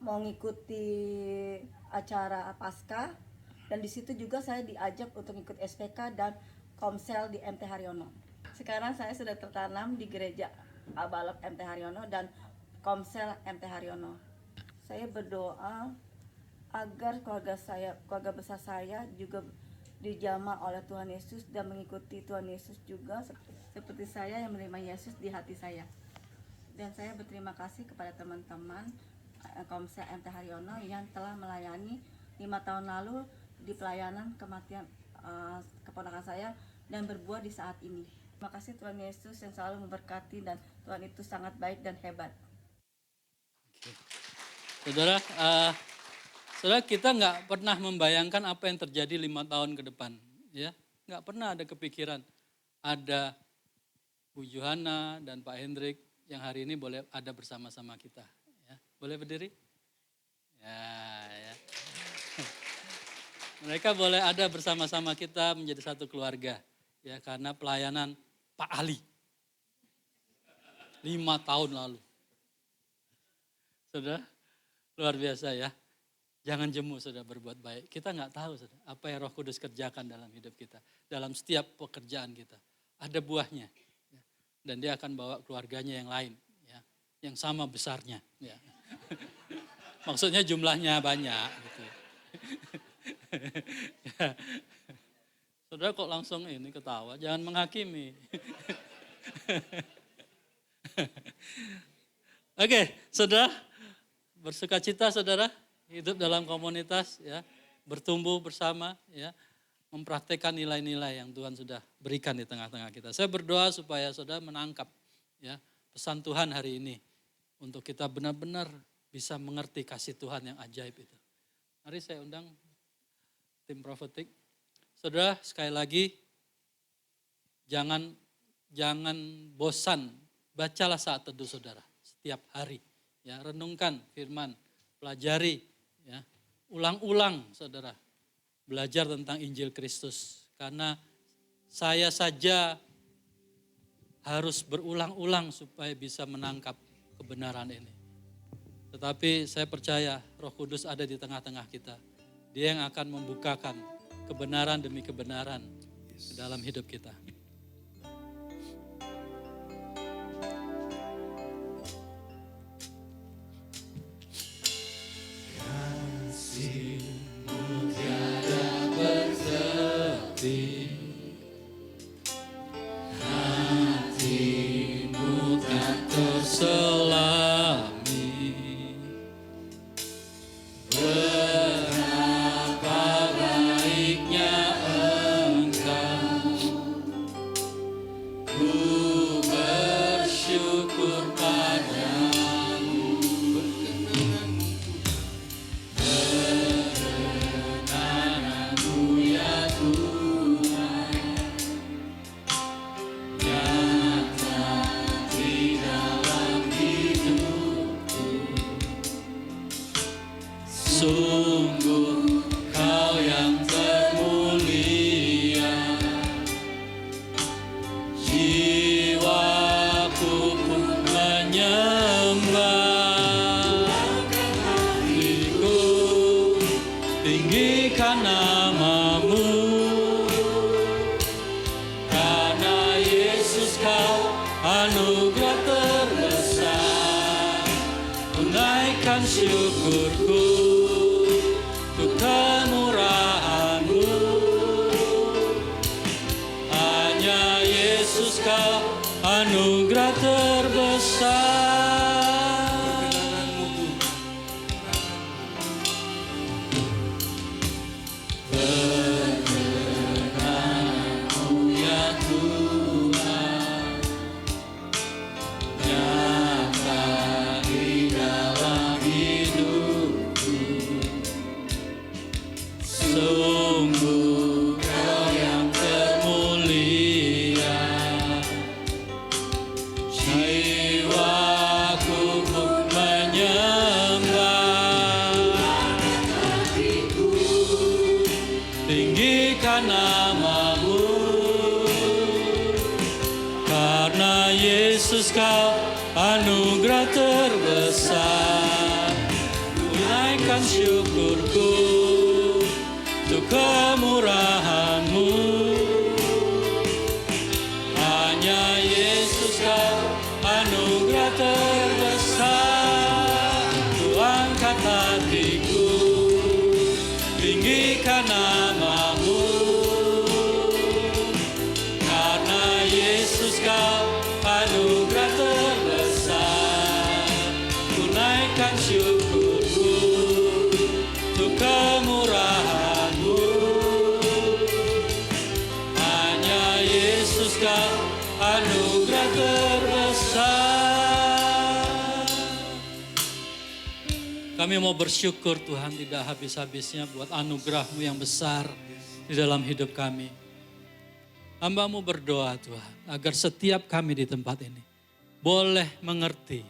mengikuti acara Paskah, dan di situ juga saya diajak untuk ikut SPK dan Komsel di MT Haryono. Sekarang saya sudah tertanam di gereja Abalok MT Haryono dan Komsel MT Haryono. Saya berdoa agar keluarga besar saya juga dijamah oleh Tuhan Yesus dan mengikuti Tuhan Yesus juga seperti saya yang menerima Yesus di hati saya. Dan saya berterima kasih kepada teman-teman Komsel MT Haryono yang telah melayani 5 tahun lalu di pelayanan kematian keponakan saya dan berbuah di saat ini. Terima kasih Tuhan Yesus yang selalu memberkati dan Tuhan itu sangat baik dan hebat. Saudara, saudara, kita nggak pernah membayangkan apa yang terjadi 5 tahun ke depan, ya, nggak pernah ada kepikiran ada Bu Johana dan Pak Hendrik yang hari ini boleh ada bersama-sama kita. Ya. Boleh berdiri? Ya. Mereka boleh ada bersama-sama kita menjadi satu keluarga. Ya, karena pelayanan Pak Ali 5 tahun lalu. Saudara, luar biasa ya. Jangan jemu saudara berbuat baik. Kita nggak tahu saudara, apa yang Roh Kudus kerjakan dalam hidup kita. Dalam setiap pekerjaan kita. Ada buahnya. Dan dia akan bawa keluarganya yang lain, ya, yang sama besarnya. Ya. Maksudnya jumlahnya banyak. Gitu. Ya. Saudara kok langsung ini ketawa, jangan menghakimi. Oke, saudara, bersukacita saudara, hidup dalam komunitas, ya, bertumbuh bersama, ya. Mempraktekkan nilai-nilai yang Tuhan sudah berikan di tengah-tengah kita. Saya berdoa supaya saudara menangkap ya pesan Tuhan hari ini untuk kita benar-benar bisa mengerti kasih Tuhan yang ajaib itu. Mari saya undang tim profetik. Saudara, sekali lagi jangan bosan, bacalah saat teduh saudara setiap hari. Ya, renungkan firman, pelajari, ya, ulang-ulang saudara. Belajar tentang Injil Kristus. Karena saya saja harus berulang-ulang supaya bisa menangkap kebenaran ini. Tetapi saya percaya Roh Kudus ada di tengah-tengah kita. Dia yang akan membukakan kebenaran demi kebenaran ke dalam hidup kita. Jiwaku pun menyembah, hatiku tinggikan namamu. Karena Yesus kau anugerah terbesar, tunaikan syukurku untuk kemurahan-Mu. Hanya Yesus kau anugerah terbesar. Berkenan-Mu ya Tuhan, nyata di dalam hidupku. Sungguh Kau yang termulia, jiwaku pun menyembah, hatiku tinggikan namamu. Karena Yesus kau anugerah terbesar, tunaikan syukurku untuk kemurahan-Mu. Hanya Yesus kau anugerah terbesar, ku angkat hatiku, tinggikan namamu. Karena Yesus kau anugerah terbesar, tunaikan syukurku untuk kemurahan-Mu. Hanya Yesus kau anugerah terbesar. Kami mau bersyukur Tuhan tidak habis-habisnya buat anugerah-Mu yang besar di dalam hidup kami. Hamba-Mu berdoa Tuhan, agar setiap kami di tempat ini boleh mengerti,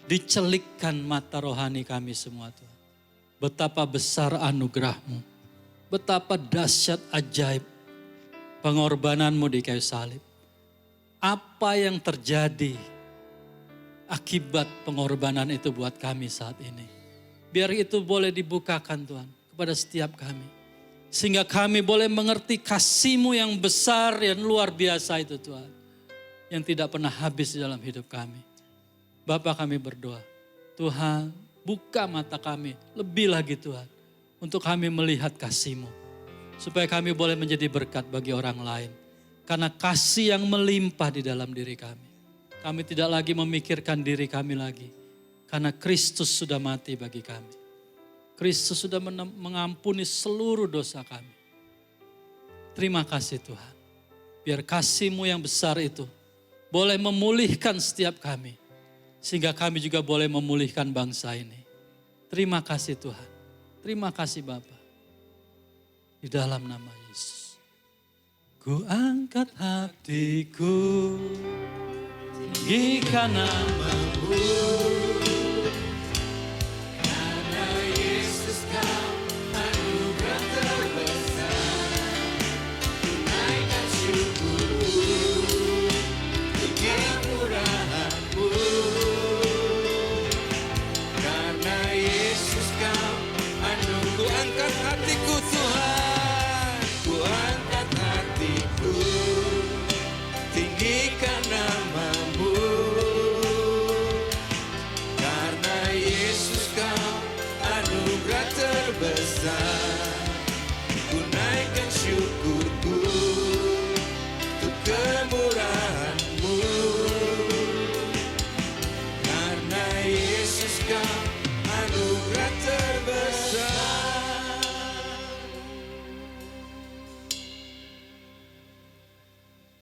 dicelikkan mata rohani kami semua Tuhan. Betapa besar anugerah-Mu, betapa dahsyat ajaib pengorbanan-Mu di kayu salib. Apa yang terjadi akibat pengorbanan itu buat kami saat ini. Biar itu boleh dibukakan Tuhan kepada setiap kami. Sehingga kami boleh mengerti kasih-Mu yang besar, yang luar biasa itu Tuhan. Yang tidak pernah habis di dalam hidup kami. Bapa kami berdoa, Tuhan buka mata kami lebih lagi Tuhan. Untuk kami melihat kasih-Mu. Supaya kami boleh menjadi berkat bagi orang lain. Karena kasih yang melimpah di dalam diri kami. Kami tidak lagi memikirkan diri kami lagi. Karena Kristus sudah mati bagi kami. Kristus sudah mengampuni seluruh dosa kami. Terima kasih Tuhan. Biar kasih-Mu yang besar itu boleh memulihkan setiap kami. Sehingga kami juga boleh memulihkan bangsa ini. Terima kasih Tuhan. Terima kasih Bapa. Di dalam nama Yesus. Ku angkat hatiku, tinggikan namamu.